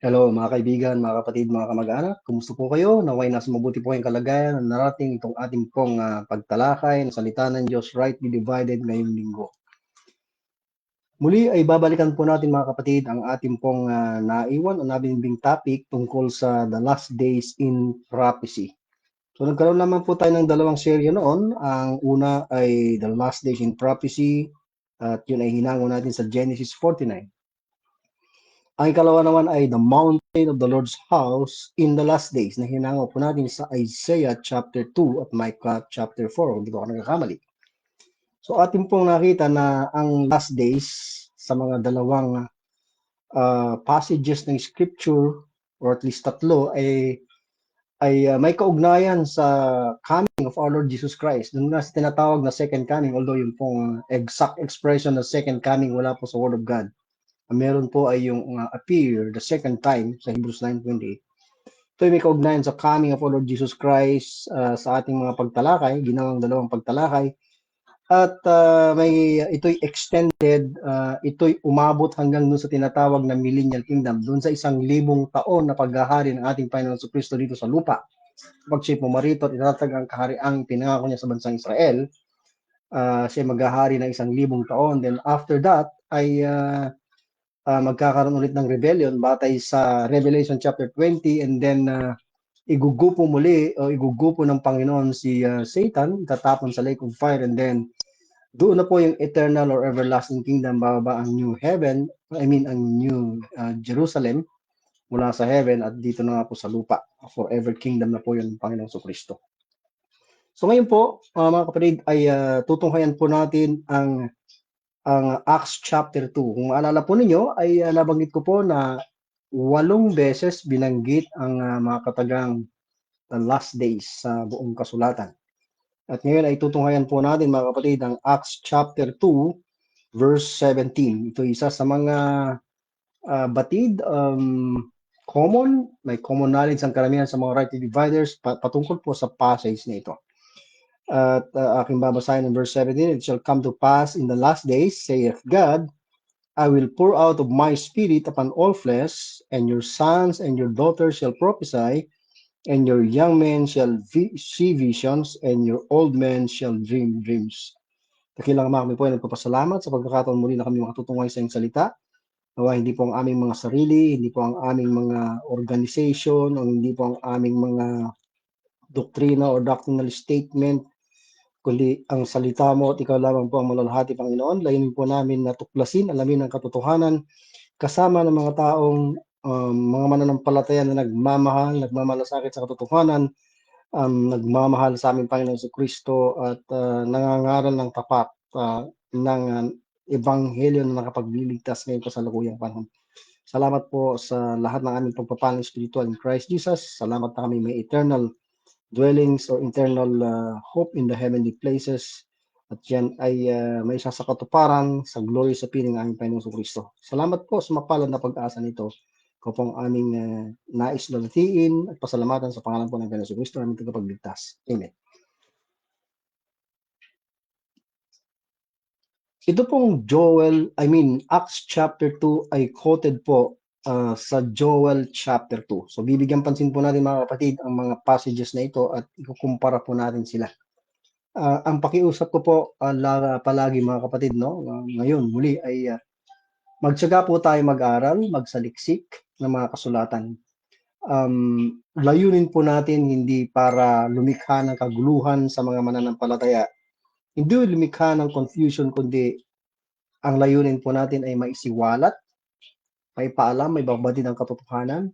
Hello mga kaibigan, mga kapatid, mga kamag-anak. Kumusta po kayo? Naway nasa mabuti po kayong kalagayan na narating itong ating pong pagtalakay ng salita ng Diyos rightly divided ngayong linggo. Muli ay babalikan po natin mga kapatid ang ating pong naiwan o nabinbing topic tungkol sa the last days in prophecy. So nagkaroon naman po tayo ng dalawang serye noon. Ang una ay the last days in prophecy at yun ay hinango natin sa Genesis 49. Ang ikalawa naman ay the mountain of the Lord's house in the last days na hinango po natin sa Isaiah chapter 2 at Micah chapter 4, kung di ko ako nagkakamali. So atin pong nakita na ang last days sa mga dalawang passages ng scripture or at least tatlo ay may kaugnayan sa coming of our Lord Jesus Christ. Doon nga tinatawag na second coming, although yung pong exact expression ng second coming wala po sa Word of God. Meron po ay yung appear the second time sa Hebrews 9:28. Ito ay may kaugnayan sa coming of our Lord Jesus Christ sa ating mga pagtalakay, ginawang dalawang pagtalakay. At ito'y extended, ito'y umabot hanggang doon sa tinatawag na millennial kingdom, doon sa 1,000 taon na paghahari ng ating Panginoon sa Kristo dito sa lupa. Kapag siya pumarito at itatag ang kahariang pinangako niya sa bansang Israel, siya maghahari ng 1,000 taon. Then after that ay magkakaroon ulit ng rebellion batay sa Revelation chapter 20, and then igugupo muli o igugupo ng Panginoon si Satan, tatapon sa lake of fire, and then doon na po yung eternal or everlasting kingdom, bababa ang new heaven, ang new Jerusalem mula sa heaven at dito na nga po sa lupa. Forever kingdom na po yun ng Panginoon Kristo. So ngayon po, mga kapatid, ay tutunghayan po natin ang Acts chapter 2. Kung maalala po ninyo, ay nabanggit ko po na 8 beses binanggit ang mga katagang last days sa buong kasulatan. At ngayon ay tutunghayan po natin mga kapatid ang Acts chapter 2 verse 17. Ito isa sa mga batid, may common knowledge ang karamihan sa mga right dividers patungkol po sa passage na ito. At aking babasahin in verse 17, it shall come to pass in the last days, saith God, I will pour out of my spirit upon all flesh, and your sons and your daughters shall prophesy, and your young men shall see visions, and your old men shall dream dreams. Dakilang Ama, kami po ay nagpapasalamat sa pagkakataon muli na kami makatutungay sa iyong salita. Nawa hindi po ang aming mga sarili, hindi po ang aming mga organization, o hindi po ang aming mga doktrina o doctrinal statement, kundi ang salita mo at ikaw lamang po ang malalahati, Panginoon. Layunin po namin na tuklasin, alamin ang katotohanan, kasama ng mga taong mga mananampalataya na nagmamahal, nagmamalasakit sa katotohanan, nagmamahal sa aming Panginoon sa Kristo at nangangaral ng tapat ng ebanghelyo na nakapagliligtas ngayon po sa laguyang panahon. Salamat po sa lahat ng aming pagpapalang spiritual in Christ Jesus. Salamat na kami may eternal dwellings or eternal hope in the heavenly places. At yan ay may isa sa katuparan sa glory sa piling ng aming Panginoon sa Kristo. Salamat po sa mapalad na pag-asa nito. Ikaw pong aming nais lalatiin at pasalamatan sa pangalan po ng Panginoon sa Kristo, aming tagapagligtas. Amen. Ito pong Acts chapter 2 ay quoted po sa Joel chapter 2. So bibigyan pansin po natin mga kapatid ang mga passages na ito at ikukumpara po natin sila. Ang pakiusap ko po palagi mga kapatid, no? Ngayon muli ay magtiyaga po tayo mag-aral, magsaliksik ng mga kasulatan. Layunin po natin hindi para lumikha ng kaguluhan sa mga mananampalataya. Hindi lumikha ng confusion, kundi ang layunin po natin ay maisiwalat, may paalam, may babatid ng katotohanan,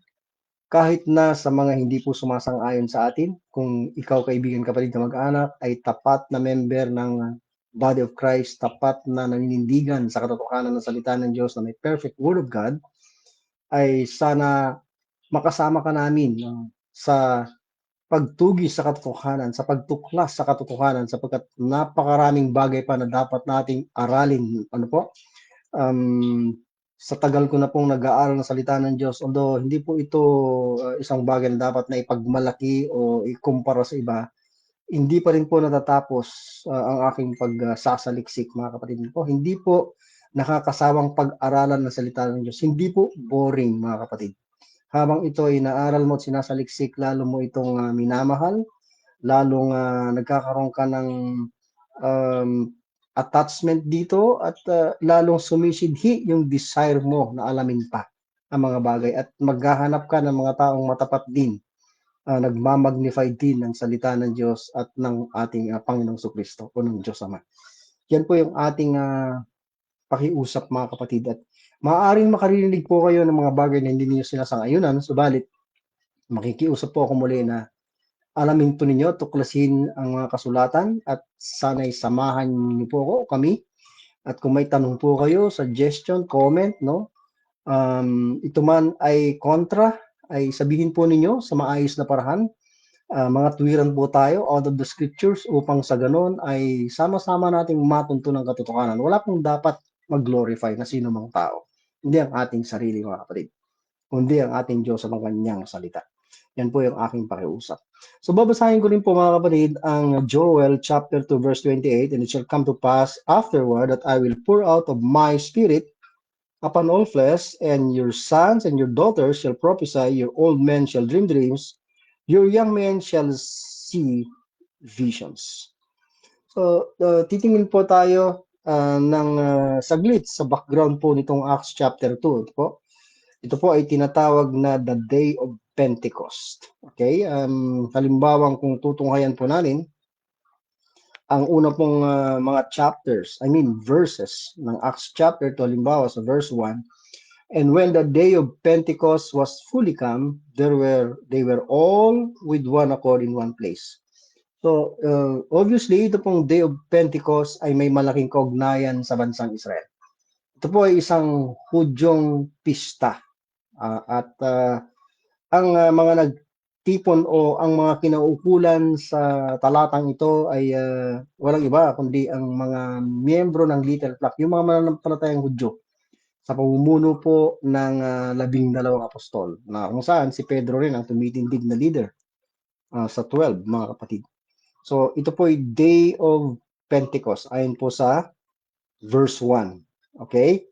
kahit na sa mga hindi po sumasang-ayon sa atin. Kung ikaw, kaibigan, kapatid na mag-anak, ay tapat na member ng body of Christ, tapat na naninindigan sa katotohanan ng salita ng Diyos na may perfect word of God, ay sana makasama ka namin sa pagtugis sa katotohanan, sa pagtuklas sa katotohanan, sapagkat napakaraming bagay pa na dapat nating aralin. Sa tagal ko na pong nag-aaral ng salita ng Diyos, although hindi po ito isang bagay na dapat na ipagmalaki o ikumpara sa iba, hindi pa rin po natatapos ang aking pagsasaliksik, mga kapatid po. Hindi po nakakasawang pag-aralan ng salita ng Diyos. Hindi po boring, mga kapatid. Habang ito ay inaaral mo at sinasaliksik, lalo mo itong minamahal, lalong nagkakaroon ka ng um, attachment dito at lalong sumisidhi yung desire mo na alamin pa ang mga bagay at maghahanap ka ng mga taong matapat din, nagmamagnify din ng salita ng Diyos at ng ating Panginoong Kristo o ng Diyos Ama. Yan po yung ating pakiusap mga kapatid at maaaring makarinig po kayo ng mga bagay na hindi niyo sinasangayunan, subalit makikiusap po ako muli na alamin po ninyo, tuklasin ang mga kasulatan at sana'y samahan niyo po ako, kami. At kung may tanong po kayo, suggestion, comment, no? Ito man ay kontra, ay sabihin po ninyo sa maayos na paraan. Mga tuwiran po tayo out of the scriptures upang sa ganon ay sama-sama nating matunto ng katotohanan. Wala pong dapat mag-glorify na sino mang tao. Hindi ang ating sarili mga kapatid, kundi ang ating Diyos sa mga kanyang salita. Yan po yung aking pakiusap. So babasahin ko rin po mga kapatid ang Joel chapter 2 verse 28, and it shall come to pass afterward that I will pour out of my spirit upon all flesh, and your sons and your daughters shall prophesy, your old men shall dream dreams, your young men shall see visions. So titingin po tayo ng saglit sa background po nitong Acts chapter 2 po. Ito po ay tinatawag na the Day of Pentecost. Okay? Halimbawang kung tutunghayan po natin, ang una pong mga chapters, verses ng Acts chapter 2, halimbawa sa verse 1, and when the day of Pentecost was fully come, they were all with one accord in one place. So, obviously, ito pong Day of Pentecost ay may malaking kaugnayan sa bansang Israel. Ito po ay isang Hudyong pista. At ang mga nagtipon o ang mga kinaukulan sa talatang ito ay walang iba kundi ang mga miyembro ng Little Flock, yung mga mananampalatayang Hudyo, sa pamumuno po ng 12 apostol, na kung saan si Pedro rin ang tumitindig na leader sa 12, mga kapatid. So ito po ay Day of Pentecost ayon po sa verse 1. Okay?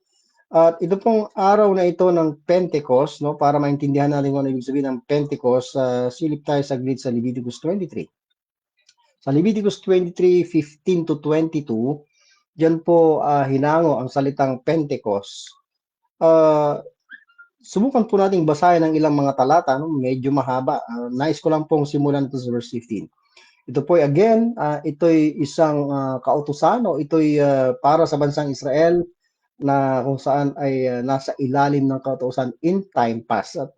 At ito pong araw na ito ng Pentecost, no, para maintindihan natin kung ano ibig sabihin ng Pentecost, silip tayo saglit sa Leviticus 23. Sa Leviticus 23:15 to 22, diyan po hinango ang salitang Pentecost. Subukan po nating basahin ang ilang mga talata, no? Medyo mahaba. Nais ko lang pong simulan ito sa verse 15. Ito po again, ito'y isang kautusan o ito'y para sa bansang Israel na kung saan ay nasa ilalim ng kautusan in time past. At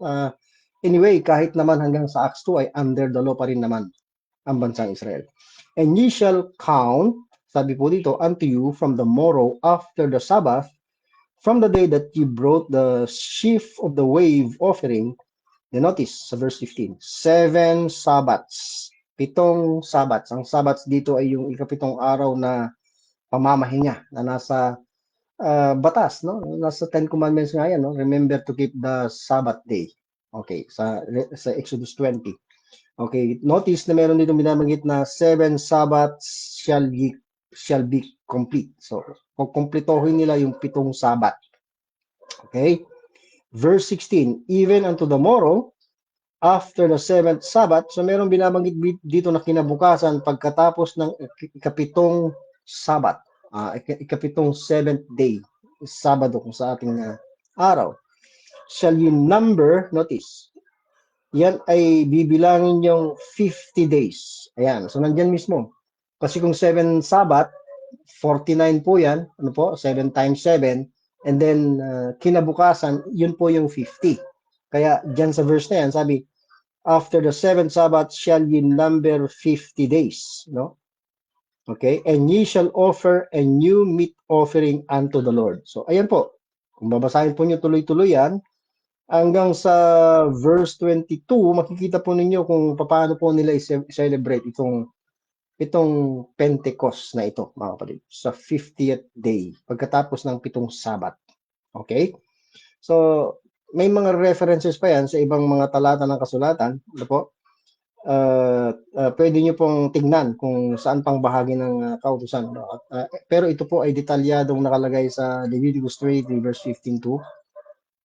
anyway, kahit naman hanggang sa Acts 2 ay under the law pa rin naman ang bansang Israel. And ye shall count, sabi po dito, unto you from the morrow after the Sabbath, from the day that ye brought the sheaf of the wave offering. And notice sa verse 15, 7 Sabbats. 7 Sabbats. Ang Sabbats dito ay yung ikapitong araw na pamamahinga na nasa batas, no? Nasa 10 Commandments nga yan, no? Remember to keep the Sabbath day. Okay, sa Exodus 20. Okay, notice na meron dito binabanggit na 7 Sabbaths shall be complete. So, kukumpletohin nila yung 7 Sabbath. Okay? Verse 16, even unto the morrow, after the 7th Sabbath, so meron binabanggit dito na kinabukasan pagkatapos ng ikapitong Sabbath. Ikapitong 7th day, Sabado kung sa ating araw. Shall you number, notice, yan ay bibilangin yung 50 days. Ayan, so nandyan mismo. Kasi kung 7 Sabbath, 49 po yan, ano po, 7 times 7, and then kinabukasan, yun po yung 50. Kaya dyan sa verse na yan, sabi, after the 7th Sabbath shall ye number 50 days, no? Okay? And ye shall offer a new meat offering unto the Lord. So, ayan po. Kung babasahin po nyo tuloy-tuloy yan, hanggang sa verse 22, makikita po ninyo kung paano po nila i-celebrate itong Pentecost na ito, mga kapatid, sa 50th day, pagkatapos ng 7 Sabat. Okay? So, may mga references pa yan sa ibang mga talata ng kasulatan. Ano po? Pwede nyo pong tignan kung saan pang bahagi ng kautusan. Pero ito po ay detalyadong nakalagay sa Leviticus 23 verse 15 to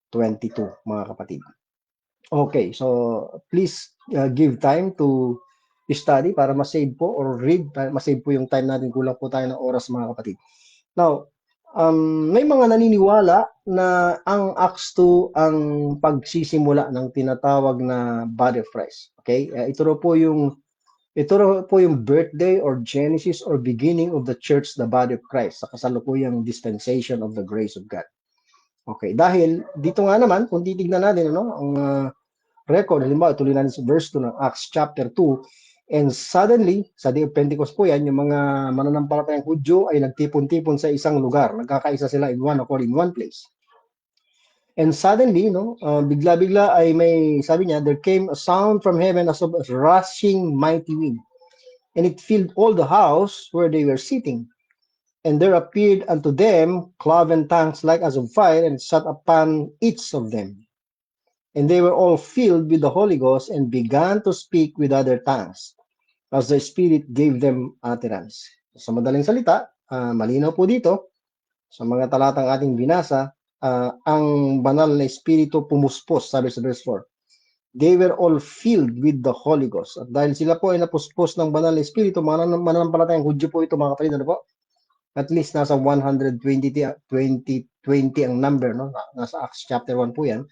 22, mga kapatid. Okay, so please give time to study para ma-save po or read para ma-save po yung time natin. Kulang po tayo ng oras mga kapatid. Now, may mga naniniwala na ang Acts 2 ang pagsisimula ng tinatawag na body of Christ. Okay? Ito raw po yung birthday or genesis or beginning of the church, the body of Christ, sa kasalukuyang dispensation of the grace of God. Okay, dahil dito nga naman, kung titignan natin ang record, halimbawa, tuloy natin sa verse 2 ng Acts chapter 2, and suddenly, sa Day of Pentecost po yan, yung mga mananampalatayang Hudyo ay nagtipon-tipon sa isang lugar. Nagkakaisa sila in one accord in one place. And suddenly, bigla-bigla ay may, sabi niya, there came a sound from heaven as of a rushing mighty wind, and it filled all the house where they were sitting. And there appeared unto them cloven tongues like as of fire, and sat upon each of them. And they were all filled with the Holy Ghost, and began to speak with other tongues, as the Spirit gave them utterance. Sa madaling salita, malinaw po dito, sa mga talatang ating binasa, ang banal na Espiritu pumuspos, sabi sa verse 4. They were all filled with the Holy Ghost. At dahil sila po ay napuspos ng banal na Espiritu, mananampalatayang Hudyo po ito mga kapatid, ano po? At least nasa 120 ang number, no? Nasa Acts chapter 1 po yan.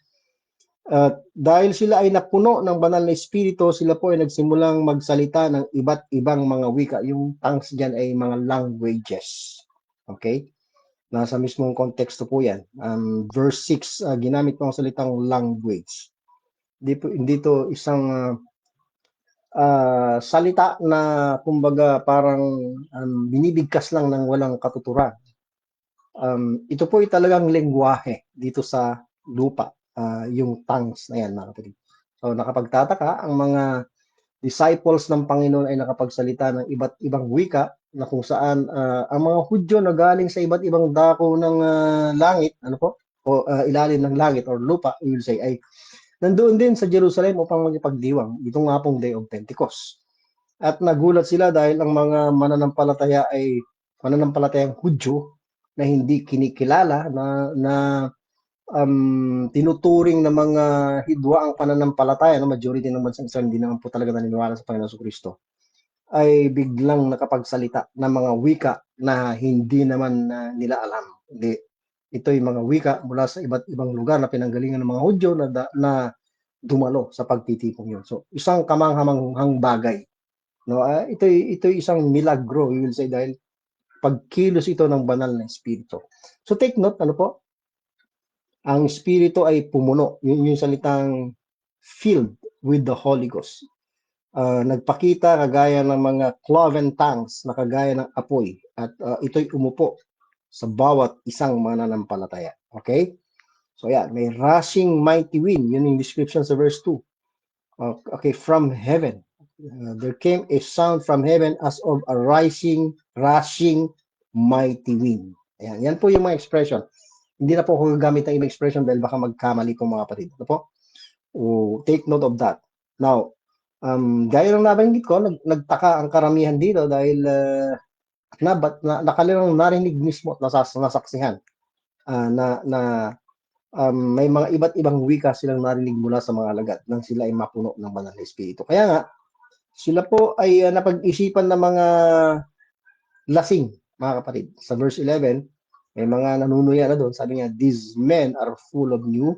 Dahil sila ay napuno ng banal na espiritu, sila po ay nagsimulang magsalita ng iba't ibang mga wika. Yung tongues diyan ay mga languages. Okay? Nasa mismong konteksto po yan. Verse 6, ginamit po ang salitang language. Hindi to isang salita na kumbaga parang binibigkas lang ng walang katuturan. Ito po ay talagang lengguwahe dito sa lupa. Yung tongues na yan, mga kapatid. So, nakapagtataka, ang mga disciples ng Panginoon ay nakapagsalita ng iba't ibang wika na kung saan ang mga Hudyo na galing sa iba't ibang dako ng langit, ilalim ng langit or lupa, we will say, ay nandoon din sa Jerusalem upang magipagdiwang. Ito nga pong Day of Pentecost. At nagulat sila dahil ang mga mananampalataya ay mananampalatayang Hudyo na hindi kinikilala na tinuturing ng mga hidwa ang pananampalataya, majority ng bansang Israel hindi naman po talaga naniniwala sa Panginoon Kristo, ay biglang nakapagsalita ng mga wika na hindi naman nila alam. Ito yung mga wika mula sa iba't ibang lugar na pinanggalingan ng mga Hudyo na dumalo sa pagtitipong yun. So, isang kamanghamanghang bagay. No? Ito isang milagro, we will say, dahil pagkilos ito ng banal na espiritu. So, take note, ang espiritu ay pumuno. Yun yung salitang filled with the Holy Ghost. Nagpakita kagaya ng mga cloven tongues na kagaya ng apoy. At ito'y umupo sa bawat isang mananampalataya. Okay? So yan, may rushing mighty wind. Yun yung description sa verse 2. Okay, from heaven. There came a sound from heaven as of a rushing mighty wind. Ayan, yan po yung mga expression. Hindi na po ako gagamit ng ibang expression dahil baka magkamali po mga kapatid. Ano po? Take note of that. Now, gaya ng nabanggit ko, nagtaka ang karamihan dito dahil nakalilang narinig mismo at nasaksihan na may mga iba't ibang wika silang narinig mula sa mga alagad nang sila ay mapuno ng banal na espiritu. Kaya nga, sila po ay napag-isipan ng mga lasing, mga kapatid. Sa verse 11, may mga nanunuya na doon. Sabi niya, these men are full of new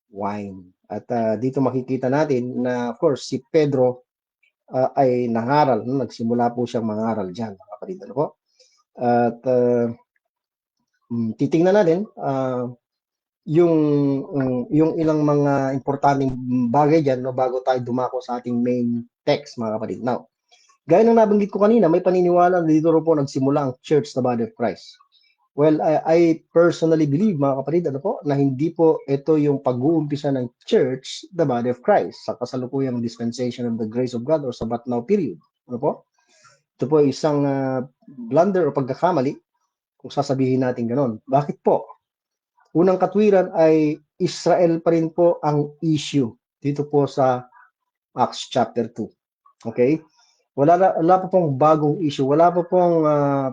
wine. At dito makikita natin na, of course, si Pedro ay nangaral. Nagsimula po siyang mangaral dyan, mga kapatid. Ano po? At titingnan natin yung ilang mga importanteng bagay dyan bago tayo dumako sa ating main text, mga kapatid. Now, gaya ng nabanggit ko kanina, may paniniwala na dito rin po nagsimula ang Church, the Body of Christ. Well, I personally believe, mga kapatid, na hindi po ito yung pag-uumpisa ng Church, the Body of Christ, sa kasalukuyang dispensation of the grace of God or sa but now period. Ano po? Ito po isang blunder o pagkakamali kung sasabihin natin ganon. Bakit po? Unang katwiran ay Israel pa rin po ang issue dito po sa Acts chapter 2. Okay? Wala pa pong bagong issue. Wala pa pong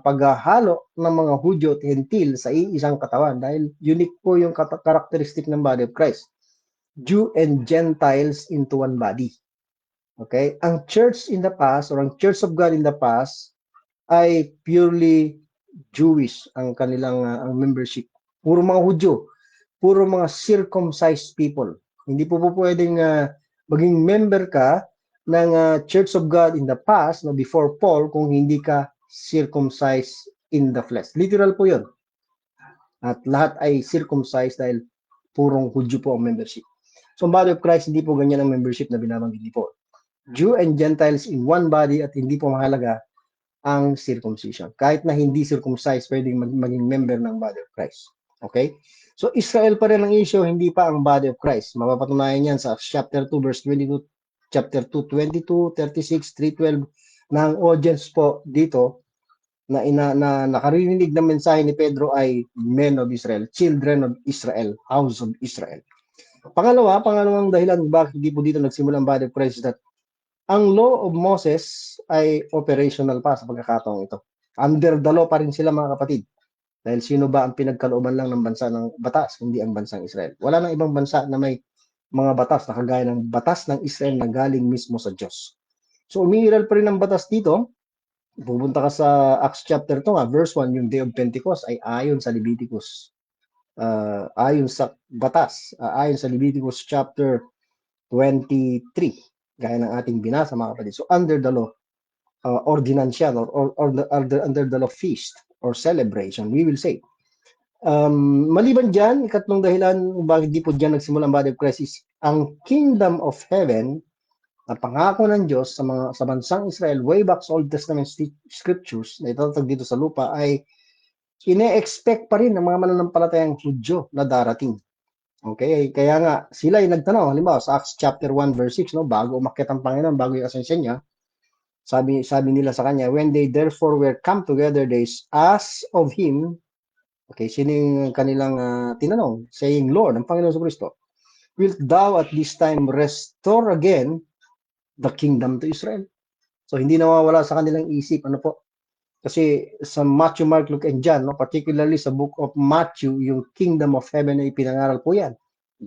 paghahalo ng mga Hudyo at Hentil sa isang katawan dahil unique po yung karakteristik ng body of Christ. Jew and Gentiles into one body. Okay? Ang church in the past, or ang Church of God in the past, ay purely Jewish ang kanilang ang membership. Puro mga Hudyo, puro mga circumcised people. Hindi po pwedeng maging member ka ng Church of God in the past, no, before Paul, kung hindi ka circumcised in the flesh. Literal po yun. At lahat ay circumcised dahil purong Hudyo po ang membership. So, ang body of Christ, hindi po ganyan ang membership na binabanggit ni Paul. Jew and Gentiles in one body at hindi po mahalaga ang circumcision. Kahit na hindi circumcised, pwedeng maging member ng body of Christ. Okay? So, Israel pa rin ang issue, hindi pa ang body of Christ. Mapapatunayan yan sa chapter 2, verse 22, chapter 2, 22, 36, 312, na ang audience po dito na nakarinig ng mensahe ni Pedro ay men of Israel, children of Israel, house of Israel. Pangalawang dahilan bakit hindi po dito nagsimula ang body of Christ is that ang law of Moses ay operational pa sa pagkakataong ito. Under the law pa rin sila, mga kapatid. Dahil sino ba ang pinagkalooban lang ng bansa ng batas, hindi ang bansang Israel. Wala nang ibang bansa na may mga batas na kagaya ng batas ng Israel na galing mismo sa Diyos. So umiiral pa rin ang batas dito. Pupunta ka sa Acts chapter 2, verse 1, yung Day of Pentecost ay ayon sa Leviticus. Ayon sa batas, ayon sa Leviticus chapter 23, gaya ng ating binasa, mga kapatid. So under the law, ordinance yan, or under the law feast or celebration, we will say. Maliban dyan, ikatlong dahilan bakit di po dyan nagsimula ang body of Christ is ang kingdom of heaven na pangako ng Diyos sa bansang Israel way back sa Old Testament scriptures na itatag dito sa lupa ay ine-expect pa rin ng mga mananampalatayang Hudyo na darating. Okay, kaya nga sila ay nagtanong, halimbawa sa Acts chapter 1 verse 6, no, bago umakyat ang Panginoon, bago yung ascension niya, sabi nila sa kanya, when they therefore were come together, they asked of him, okay, sino yung kanilang tinanong, saying, Lord, ang Panginoon sa Kristo, wilt thou at this time restore again the kingdom to Israel? So hindi nawawala sa kanilang isip, ano po? Kasi sa Matthew, Mark, Luke, and John, no, particularly sa book of Matthew, yung kingdom of heaven ay pinangaral po yan.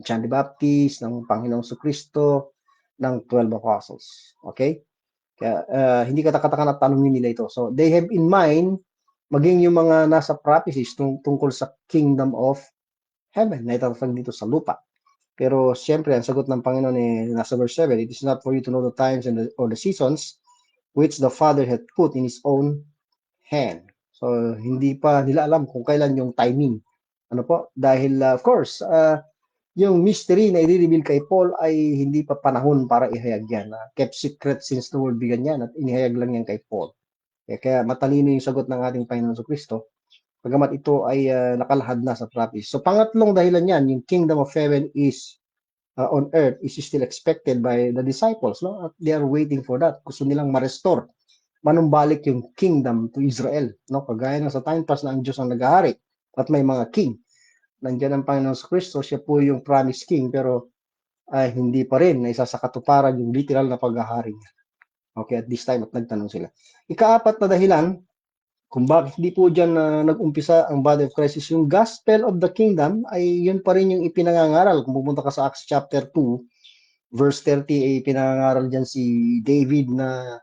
John the Baptist, ng Panginoong Kristo, ng 12 apostles. Okay? Kaya hindi katakatakan at tanongin nila ito. So they have in mind maging yung mga nasa prophecies tungkol sa kingdom of heaven na itatag dito sa lupa. Pero siyempre, ang sagot ng Panginoon nasa verse 7, it is not for you to know the times or the seasons which the Father had put in His own hand. So, hindi pa nila alam kung kailan yung timing. Ano po? Dahil, of course, yung mystery na i-reveal kay Paul ay hindi pa panahon para ihayag yan. Kept secret since the world began yan at inihayag lang yan kay Paul. Kaya matalino yung sagot ng ating Panginoon sa Kristo. Pagamat ito ay nakalahad na sa prophecy. So, pangatlong dahilan yan, yung kingdom of heaven is on earth is still expected by the disciples. No? At they are waiting for that. Gusto nilang ma-restore, manumbalik yung kingdom to Israel. No? Kagaya na sa time pass na ang Diyos ang nag-ahari at may mga king. Nandiyan ang Panginoon sa Kristo, siya po yung promised king, pero hindi pa rin na isa sa katuparan yung literal na paghahari niya. Okay, at this time at nagtanong sila. Ikaapat na dahilan kung bakit hindi po dyan nag-umpisa ang body of Christ is yung gospel of the kingdom ay yun pa rin yung ipinangangaral. Kung pupunta ka sa Acts chapter 2, verse 30, ay pinangangaral dyan si David na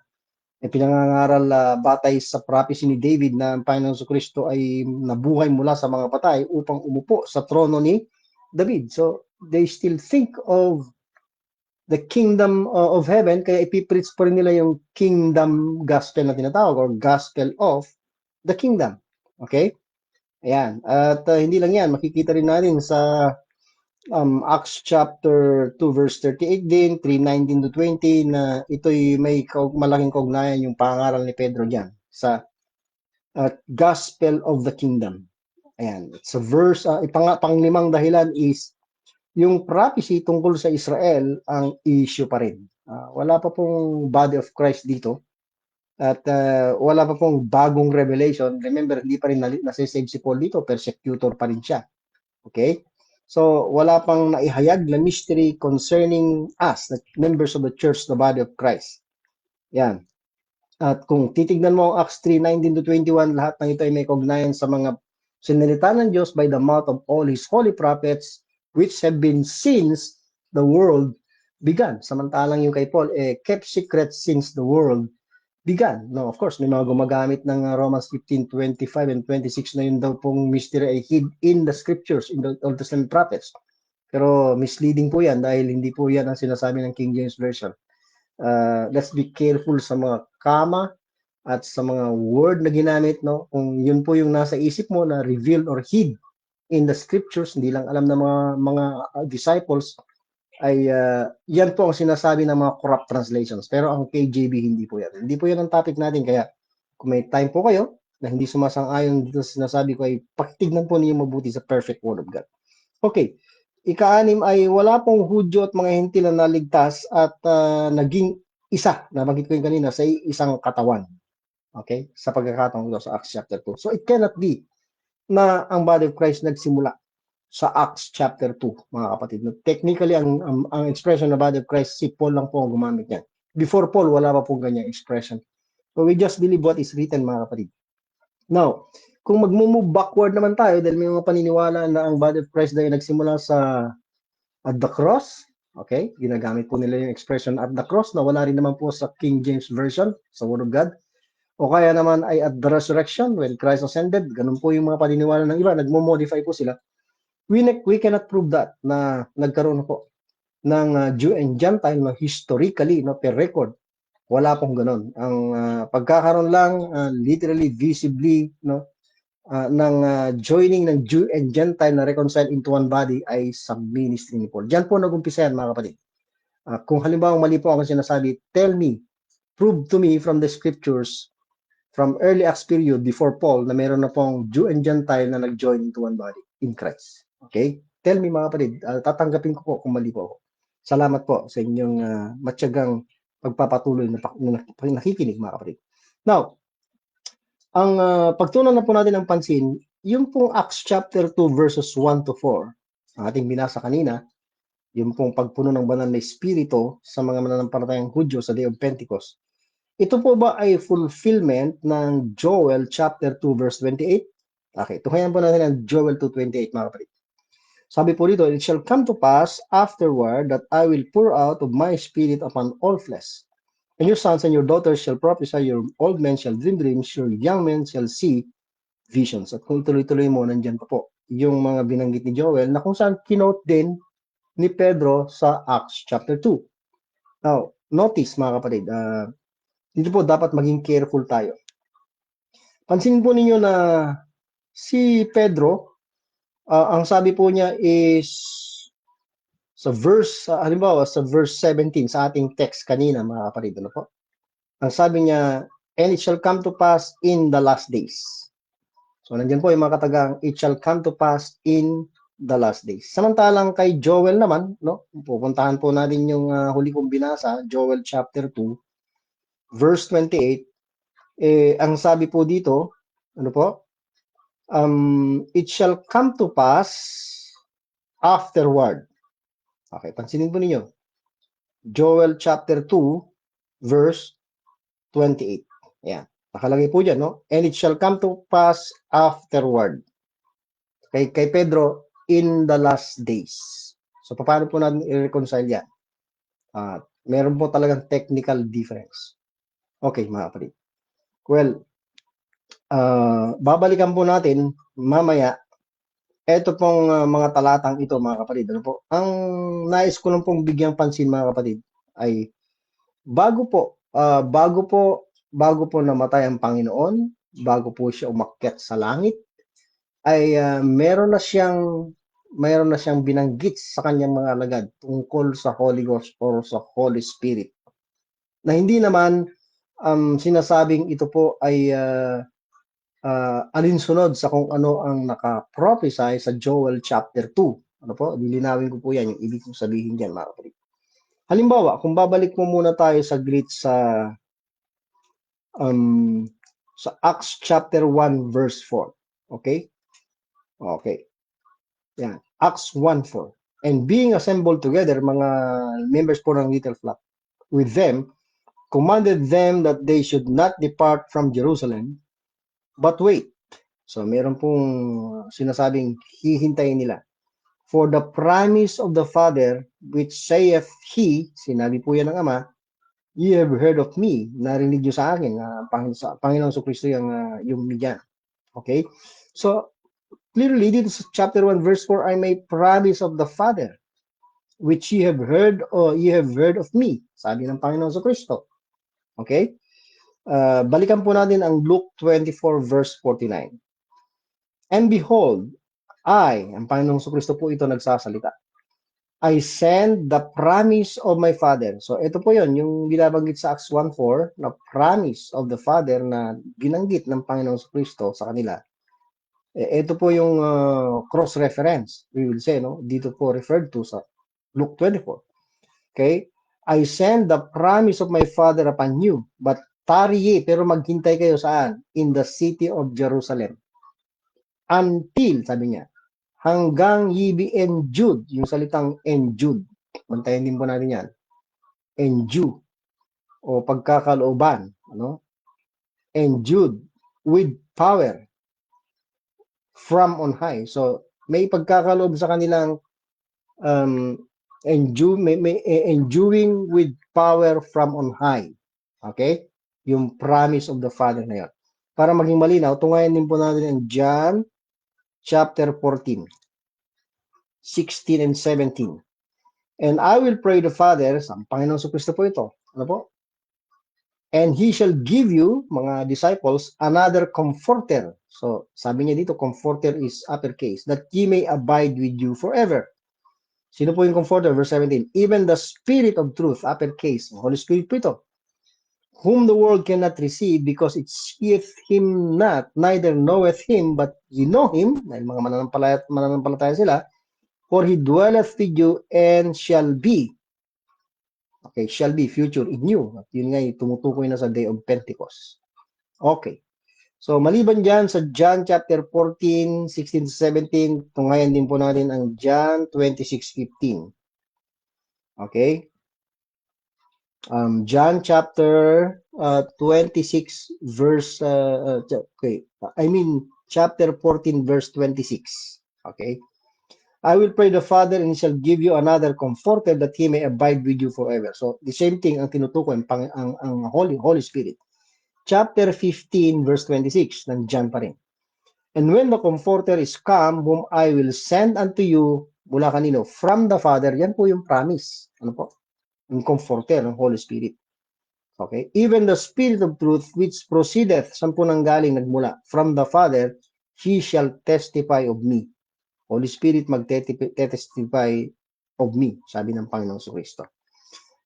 pinangangaral batay sa prophecy ni David na ang Panginoon sa Kristo ay nabuhay mula sa mga patay upang umupo sa trono ni David. So, they still think of the kingdom of heaven, kaya ipipreach pa rin nila yung kingdom gospel na tinatawag or gospel of the kingdom. Okay? Ayan. At hindi lang yan, makikita rin natin sa Acts chapter 2 verse 38 din, 3:19 to 20 na ito'y may malaking kaugnayan yung pangaral ni Pedro diyan sa gospel of the kingdom. Ayan. Sa verse, panglimang dahilan is yung prophecy tungkol sa Israel ang issue pa rin. Wala pa pong body of Christ dito. At wala pa pong bagong revelation. Remember, hindi pa rin nasisave si Paul dito. Persecutor pa rin siya. Okay? So, wala pang naihayag na mystery concerning us, the members of the church, the body of Christ. Yan. At kung titignan mo ang Acts 3:19 to 21, lahat ng ito ay may kaugnayan sa mga sinalita ng Diyos by the mouth of all His holy prophets, which have been since the world began. Samantalang yung kay Paul, kept secret since the world began. No, of course, may mga gumagamit ng Romans 15:25 and 26 na yun daw pong mystery ay hid in the scriptures, in the Old Testament prophets. Pero misleading po yan dahil hindi po yan ang sinasabi ng King James Version. Let's be careful sa mga comma at sa mga word na ginamit, no? Kung yun po yung nasa isip mo na revealed or hid in the scriptures, hindi lang alam ng mga disciples, ay yan po ang sinasabi ng mga corrupt translations. Pero ang KJV hindi po yan. Hindi po yan ang topic natin. Kaya kung may time po kayo na hindi sumasang-ayon dito sa sinasabi ko, ay pakitignan po niyo mabuti sa perfect word of God. Okay. Ika-anim ay wala pong Hudyo at mga Hentil na naligtas at naging isa, nabanggit ko yung kanina, sa isang katawan. Okay? Sa pagkakataon ko sa Acts chapter 2. So it cannot be na ang body of Christ nagsimula sa Acts chapter 2, mga kapatid. Technically, ang expression na body of Christ, si Paul lang po ang gumamit niyan. Before Paul, wala pa pong ganyang expression. So we just believe what is written, mga kapatid. Now, kung mag-move backward naman tayo, dahil may mga paniniwala na ang body of Christ dahil nagsimula at the cross, okay? Ginagamit po nila yung expression at the cross na wala rin naman po sa King James Version, sa Word of God. O kaya naman ay at the resurrection, when Christ ascended, ganun po yung mga paniniwala ng iba, nagmo-modify po sila. We cannot prove that na nagkaroon po ng Jew and Gentile na historically, no, per record. Wala pong ganun. Ang pagkakaroon lang, literally, visibly, no, ng joining ng Jew and Gentile na reconciled into one body ay sa ministry ni Paul. Diyan po nag-umpisa yan, mga kapatid. Kung halimbawa mali po ako sinasabi, tell me, prove to me from the scriptures, from early Acts period before Paul, na meron na pong Jew and Gentile na nag-join into one body in Christ. Okay? Tell me, mga kapatid, tatanggapin ko po kung mali po ako. Salamat po sa inyong matyagang pagpapatuloy na nakikinig, mga kapatid. Now, ang pagtunan na po natin ng pansin, yung pong Acts chapter 2 verses 1 to 4, ang ating binasa kanina, yung pong pagpuno ng banal na espiritu sa mga mananampalatayang Hudyo sa Day of Pentecost. Ito po ba ay fulfillment ng Joel chapter 2 verse 28? Okay, tuhayan po natin ang Joel 2:28, mga kapatid. Sabi po dito, it shall come to pass afterward that I will pour out of my spirit upon all flesh. And your sons and your daughters shall prophesy, your old men shall dream dreams, your young men shall see visions. At kung tuloy-tuloy mo, nandyan pa po yung mga binanggit ni Joel na kung saan kinote din ni Pedro sa Acts chapter 2. Now, notice, mga kapatid, dito po dapat maging careful tayo. Pansinin po ninyo na si Pedro, ang sabi po niya is sa verse, halimbawa sa verse 17 sa ating text kanina, mga kapatid, ano po? Ang sabi niya, and it shall come to pass in the last days. So, nandiyan po yung mga katagang, it shall come to pass in the last days. Samantalang kay Joel naman, no? Pupuntahan po natin yung huli kong binasa, Joel chapter 2, verse 28. Ang sabi po dito, ano po? It shall come to pass afterward. Okay, pansinin po ninyo. Joel chapter 2, verse 28. Ayan. Nakalagay po dyan, no? And it shall come to pass afterward. Kay Pedro, in the last days. So, paano po natin i-reconcile yan? Meron po talagang technical difference. Okay, mga kapatid. Well, babalikan po natin mamaya ito pong mga talatang ito, mga kapatid. Ano po? Ang nais ko lang pong bigyang pansin, mga kapatid, ay bago po namatay ang Panginoon, bago po siya umakyat sa langit, ay meron na siyang binanggit sa kanyang mga alagad tungkol sa Holy Ghost or sa Holy Spirit. Na hindi naman sinasabing ito po ay alinsunod sa kung ano ang naka-prophesy sa Joel chapter 2. Ano po? Lilinawin ko po yan, yung ibig kong sabihin dyan, mga kapatid. Halimbawa, kung babalik mo muna tayo saglit sa Acts chapter 1 verse 4. Okay? Okay. Yan. Acts 1:4. And being assembled together, mga members po ng little flock, with them, commanded them that they should not depart from Jerusalem, but wait. So, meron pong sinasabing hihintayin nila For the promise of the Father, which saith He, sinabi po yan ng Ama, ye have heard of me, narinig nyo sa akin, Panginoon Kristo yung bigyan. Okay? So, clearly, dito sa chapter 1, verse 4, I may promise of the Father, which ye have heard of me, sabi ng Panginoon Kristo. Okay? Balikan po natin ang Luke 24, verse 49. And behold, ang Panginoong Kristo po ito nagsasalita. I send the promise of my Father. So, ito po yon yung binabanggit sa Acts 1:4 na promise of the Father na binanggit ng Panginoong Kristo sa kanila. Ito po yung cross-reference, we will say, no? Dito po referred to sa Luke 24. Okay? I send the promise of my Father upon you, but tarry ye, pero maghintay kayo saan? In the city of Jerusalem. Until, sabi niya, hanggang ye be endued, yung salitang endued. Bantayan din po natin yan. Endue, o pagkakalooban, ano? Endued with power from on high. So, may pagkakaloob sa kanilang enduing with power from on high. Okay? Yung promise of the Father na yun. Para maging malinaw, tungayan din po natin ang John chapter 14, 16 and 17. And I will pray the Father, sa Panginoon Kristo po ito. Ano po? And He shall give you, mga disciples, another comforter. So, sabi niya dito, comforter is uppercase, that He may abide with you forever. Sino po yung comforter? Verse 17. Even the Spirit of truth, uppercase, Holy Spirit po ito, whom the world cannot receive because it seeth Him not, neither knoweth Him, but ye know Him, dahil mga mananampalataya sila, for He dwelleth with you and shall be. Okay, shall be, future, in you. At yun nga, tumutukoy na sa day of Pentecost. Okay. So, maliban dyan sa John chapter 14, 16 to 17, tungayan din po natin ang John 26:15. Okay? John chapter 26 verse, chapter 14 verse 26. Okay? I will pray the Father and He shall give you another comforter that He may abide with you forever. So, the same thing ang tinutukoy ang Holy Spirit. Chapter 15 verse 26 ng John pa rin. And when the comforter is come, whom I will send unto you, mula kanino? From the Father. Yan po yung promise. Ano po? Yung comforter ng Holy Spirit. Okay? Even the Spirit of truth which proceedeth, saan po nanggaling nagmula? From the Father, He shall testify of me. Holy Spirit mag-testify of me, sabi ng Panginoong Kristo.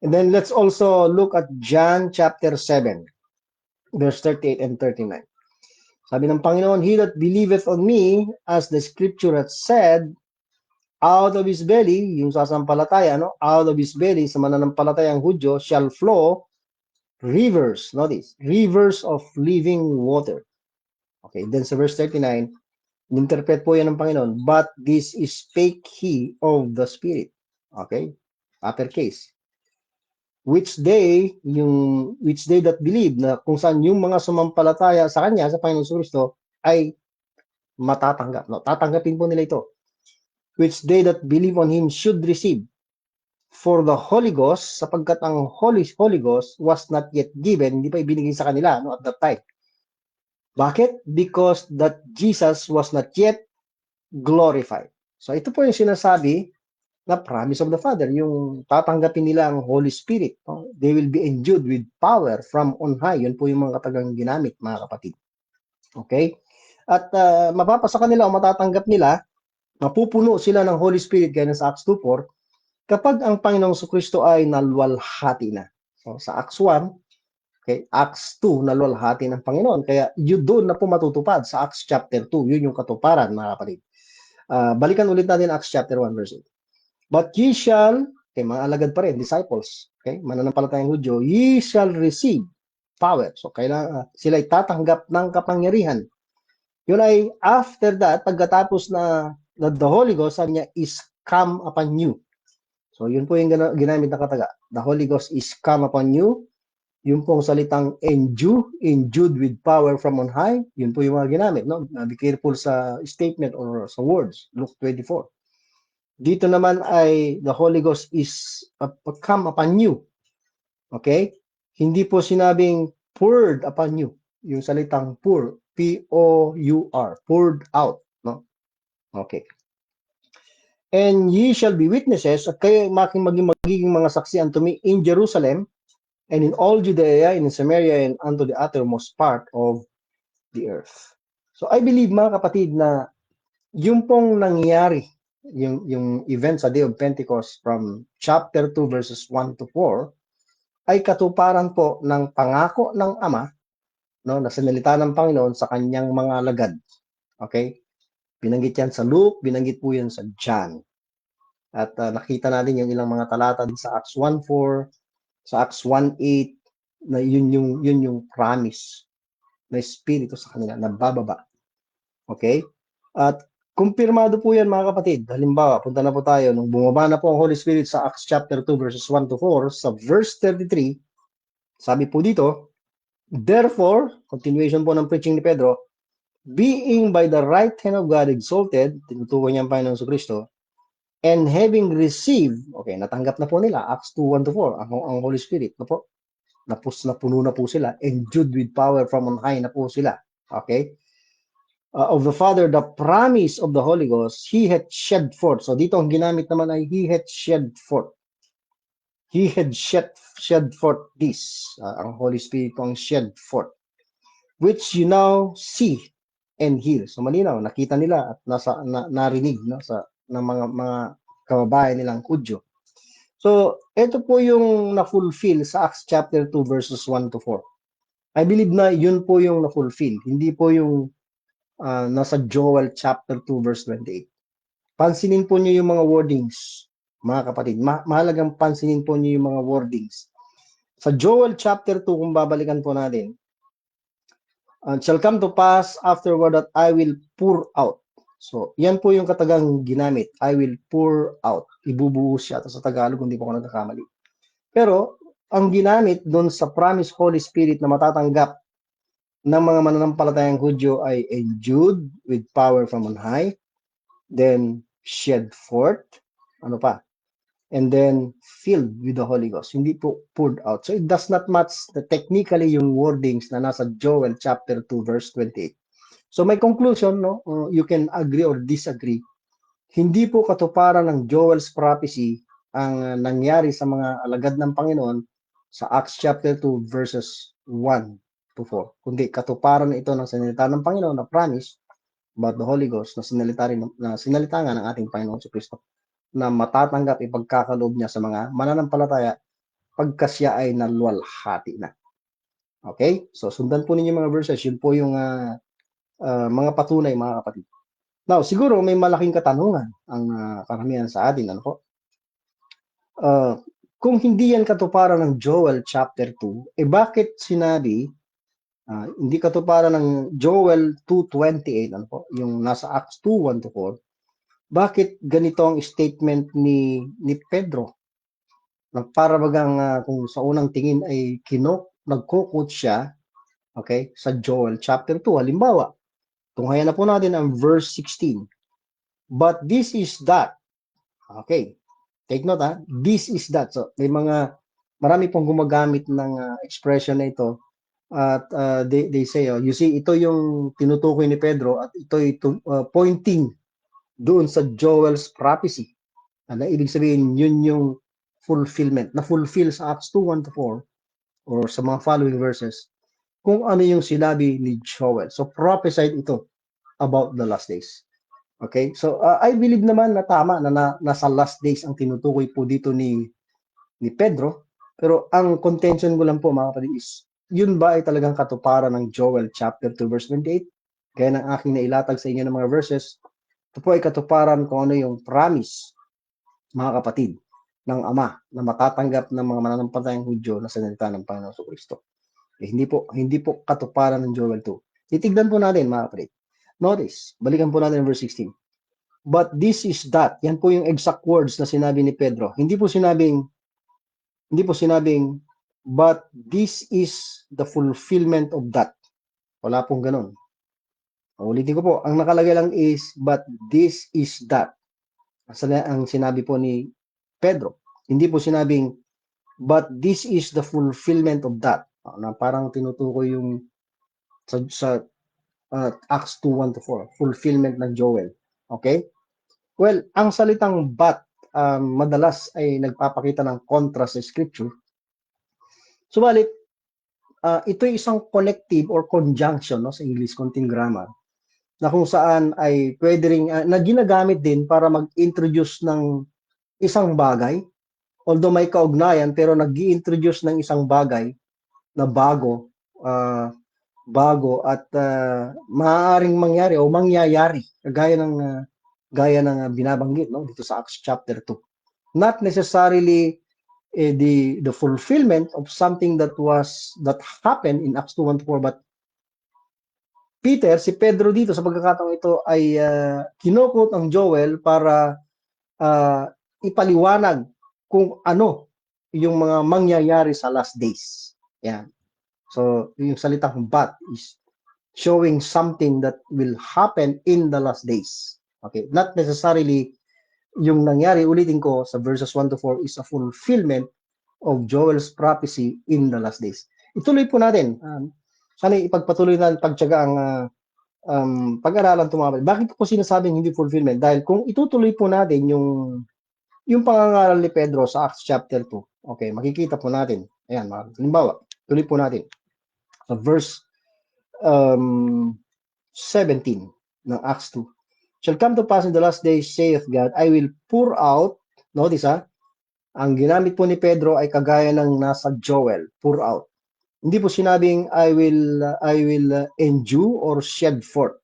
And then let's also look at John chapter 7, verse 38 and 39. Sabi ng Panginoon, He that believeth on me, as the scripture hath said, out of his belly, yung sasampalataya, no? Out of his belly, sa mananampalatayang Hudyo, shall flow rivers, notice, rivers of living water. Okay, then sa verse 39, interpret po yan ng Panginoon, but this is spake He of the Spirit. Okay? Uppercase. Which they that believe, na kung saan yung mga sumampalataya sa Kanya, sa Panginoon Kristo, ay matatanggap. No? Tatanggapin po nila ito. Which they that believe on Him should receive. For the Holy Ghost, sapagkat ang Holy Ghost was not yet given, hindi pa ibinigay sa kanila no, at that time. Bakit? Because that Jesus was not yet glorified. So ito po yung sinasabi na promise of the Father, yung tatanggapin nila ang Holy Spirit. No? They will be endued with power from on high. Yun po yung mga katagang ginamit, mga kapatid. Okay? At mapapasa kanila o matatanggap nila, mapupuno sila ng Holy Spirit, gaya sa Acts 2:4, kapag ang Panginoong Kristo ay nalwalhati na. So sa Acts 1, okay, Acts 2, nalwalhati ng Panginoon. Kaya yun doon na po matutupad sa Acts chapter 2. Yun yung katuparan, mga kapatid. Balikan ulit natin Acts chapter 1, verse 8. But ye shall, okay, mga alagad pa rin, disciples, okay, mananampalatayang Hudyo, ye shall receive power. So, kailangan sila ay tatanggap ng kapangyarihan. Yun ay, after that, pagkatapos na the Holy Ghost, sabi niya, is come upon you. So, yun po yung ginamit na kataga. The Holy Ghost is come upon you. Yung pong salitang endued with power from on high, yun po yung mga ginamit. No? Be careful sa statement or sa words. Luke 24. Dito naman ay the Holy Ghost is come upon you. Okay? Hindi po sinabing poured upon you. Yung salitang pour, P-O-U-R, poured out. No? Okay. And ye shall be witnesses at kayo magiging mga saksi unto me in Jerusalem and in all Judea and in Samaria and unto the uttermost part of the earth. So I believe mga kapatid na yung pong nangyari, yung event sa Day of Pentecost from chapter 2 verses 1 to 4 ay katuparan po ng pangako ng Ama, no, na sinalita ng Panginoon sa kanyang mga alagad. Okay? Binanggit yan sa Luke, binanggit po yan sa John. At nakita natin yung ilang mga talata din sa Acts 1:4, sa Acts 1:8 na yun yung promise na espiritu sa kanila na bababa. Okay? At kumpirmado po yan mga kapatid. Halimbawa, punta na po tayo nung bumaba na po ang Holy Spirit sa Acts chapter 2 verses 1 to 4, sa verse 33, sabi po dito, therefore, continuation po ng preaching ni Pedro, being by the right hand of God exalted, tinutukoy niya ang Panginoon sa Kristo, and having received, okay, natanggap na po nila, Acts 2:1 to 4, ang Holy Spirit, na po, napuno na po sila, endued with power from on high na po sila, okay? Of the Father, the promise of the Holy Ghost, He had shed forth. So dito ang ginamit naman ay He had shed forth. He had shed forth this. Ang Holy Spirit ang shed forth. Which you now see and hear. So malinaw, nakita nila at narinig no, sa ng mga kababayan nilang Hudyo. So ito po yung na-fulfill sa Acts chapter 2 verses 1 to 4. I believe na yun po yung na-fulfill. Hindi po yung nasa Joel chapter 2 verse 28. Pansinin po niyo yung mga wordings, mga kapatid. Mahalagang pansinin po niyo yung mga wordings. Sa Joel chapter 2, kung babalikan po natin, shall come to pass afterward that I will pour out. So, yan po yung katagang ginamit. I will pour out. Ibubuhos siya. Sa Tagalog, hindi po ako nagkakamali. Pero, ang ginamit doon sa promise Holy Spirit na matatanggap ng mga mananampalatayang Hudyo ay endued with power from on high, then shed forth, ano pa, and then filled with the Holy Ghost. Hindi po poured out. So it does not match technically yung wordings na nasa Joel chapter 2 verse 28. So my conclusion, no, you can agree or disagree. Hindi po katuparan ng Joel's prophecy ang nangyari sa mga alagad ng Panginoon sa Acts chapter 2 verses 1 to 4. Kundi katuparan ito ng sinalita ng Panginoon na promise about the Holy Ghost na sinalita nga ng ating Panginoon si Kristo na matatanggap ipagkakaloob niya sa mga mananampalataya pagka siya ay naluwalhati na. Okay? So sundan po ninyo mga verses, yun po yung mga patunay mga kapatid. Now, siguro may malaking katanungan ang karamihan sa atin, ano po? Kung hindi yan katuparan ng Joel chapter 2, bakit sinabi hindi katuparan ng Joel 2:28, ano po, yung nasa Acts 2:1 to 4, bakit ganito ang statement ni Pedro? Na para bagang kung sa unang tingin ay nagko-quote siya, okay, sa Joel chapter 2. Halimbawa, tunghayan na po natin ang verse 16. But this is that. Okay. Take note ha. This is that. So, marami pong gumagamit ng expression na ito. At they say, you see, ito yung tinutukoy ni Pedro at ito pointing doon sa Joel's prophecy. Ano, ibig sabihin, yun yung fulfillment. Na-fulfill sa Acts 2:1 to 4 or sa mga following verses kung ano yung sinabi ni Joel. So, prophesied ito about the last days. Okay? So, I believe naman na tama na nasa last days ang tinutukoy po dito ni Pedro. Pero ang contention ko lang po mga kapatid is, yun ba ay talagang katuparan ng Joel chapter 2 verse 28? Gaya ng aking nailatag sa inyo ng mga verses, ito po ay katuparan kung ano yung promise, mga kapatid, ng Ama na matatanggap ng mga mananampalatayang Hudyo na salita ng Panginoon sa Kristo. Hindi po katuparan ng Joel 2. Titignan po natin mga kapatid. Notice, balikan po natin ang verse 16. But this is that. Yan po yung exact words na sinabi ni Pedro. Hindi po sinabing, but this is the fulfillment of that. Wala pong ganun. Ulitin ko po, ang nakalagay lang is, but this is that. Ang sinabi po ni Pedro. Hindi po sinabing, but this is the fulfillment of that. Na parang tinutukoy yung sa Acts 2:1 to 4, fulfillment ng Joel. Okay? Well, ang salitang but madalas ay nagpapakita ng contrast sa scripture. Subalit, ito'y isang connective or conjunction, no, sa English konting grammar, na kung saan ay pwede ring na ginagamit din para mag-introduce ng isang bagay, although may kaugnayan, pero nag-i-introduce ng isang bagay na bago at maaaring mangyari o mangyayari gaya ng binabanggit, no, dito sa Acts chapter 2. Not necessarily the fulfillment of something that happened in Acts 2:1-4, but si Pedro dito sa pagkakataong ito ay kinukot ang Joel para ipaliwanag kung ano yung mga mangyayari sa last days. Yan. So, yung salitang but is showing something that will happen in the last days. Okay, not necessarily yung nangyari, ulitin ko, sa verses 1 to 4 is a fulfillment of Joel's prophecy in the last days. Ituloy po natin. Sana ipagpatuloy natin pagtyaga ang pag-aralan tumabay. Bakit po sinasabing hindi fulfillment? Dahil kung itutuloy po natin yung pangangaral ni Pedro sa Acts chapter 2, okay, makikita po natin. Ayan, halimbawa, tuloy po natin. Sa verse 17 ng Acts 2. Shall come to pass in the last days, saith God, I will pour out, notice ang ginamit po ni Pedro ay kagaya ng nasa Joel, pour out. Hindi po sinabing I will endue or shed forth.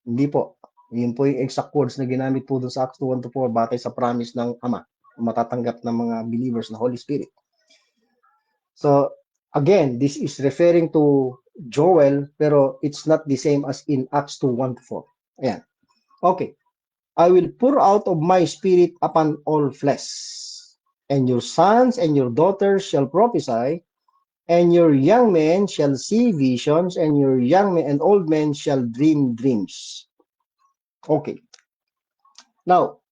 Hindi po. Yun po yung exact words na ginamit po doon sa Acts 2:1-4 batay sa promise ng Ama, matatanggap ng mga believers na Holy Spirit. So, again, this is referring to Joel, pero it's not the same as in Acts 2:1-4. Ayan. Okay. I will pour out of my spirit upon all flesh, and your sons and your daughters shall prophesy, and your young men shall see visions, and your young men and old men shall dream dreams. Okay. Now,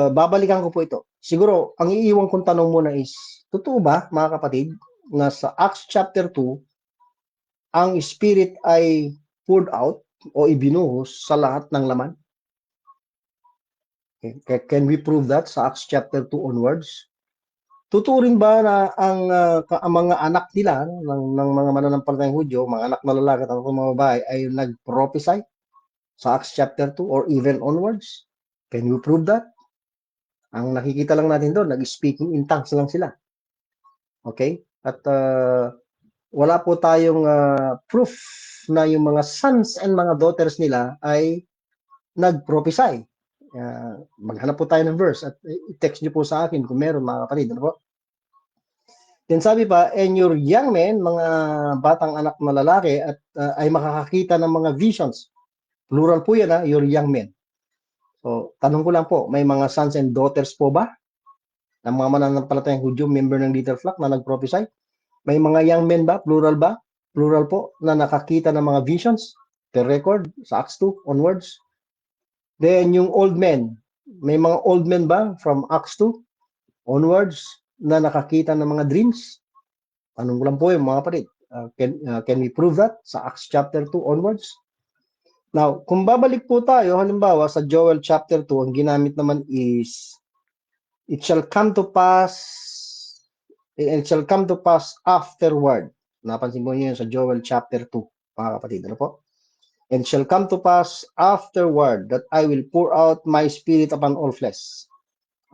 babalikan ko po ito. Siguro, ang iiwan kong tanong muna is, totoo ba, mga kapatid, na sa Acts chapter 2, ang Spirit ay poured out o ibinuhos sa lahat ng laman? Okay. Can we prove that sa Acts chapter 2 onwards? Totoo rin ba na ang mga anak nila ng mga mananampalatayang Hudyo, mga anak na lalaki at mga babae ay nag-prophesy sa Acts chapter 2 or even onwards? Can you prove that? Ang nakikita lang natin doon, nag-speaking in tongues lang sila. Okay? At wala po tayong proof na yung mga sons and mga daughters nila ay nag-prophesy. Maghanap po tayo ng verse at i-text nyo po sa akin kung meron, mga kapatid. Ano po? Then sabi pa, and your young men, mga batang anak na lalaki, at ay makakakita ng mga visions. Plural po yan, your young men. So, tanong ko lang po, may mga sons and daughters po ba? Ng mga mananampalatayang Hudyo, member ng Little Flock na nag-prophesy? May mga young men ba? Plural ba? Plural po, na nakakita ng mga visions? Per record, sa Acts 2 onwards. Then, yung old men, may mga old men ba from Acts 2 onwards na nakakita ng mga dreams? Anong ko lang po yung mga kapatid? Can we prove that sa Acts chapter 2 onwards? Now, kung babalik po tayo, halimbawa sa Joel chapter 2, ang ginamit naman is, it shall come to pass afterward. Napansin mo yun sa Joel chapter 2, mga kapatid. Ano po? And shall come to pass afterward that I will pour out my spirit upon all flesh.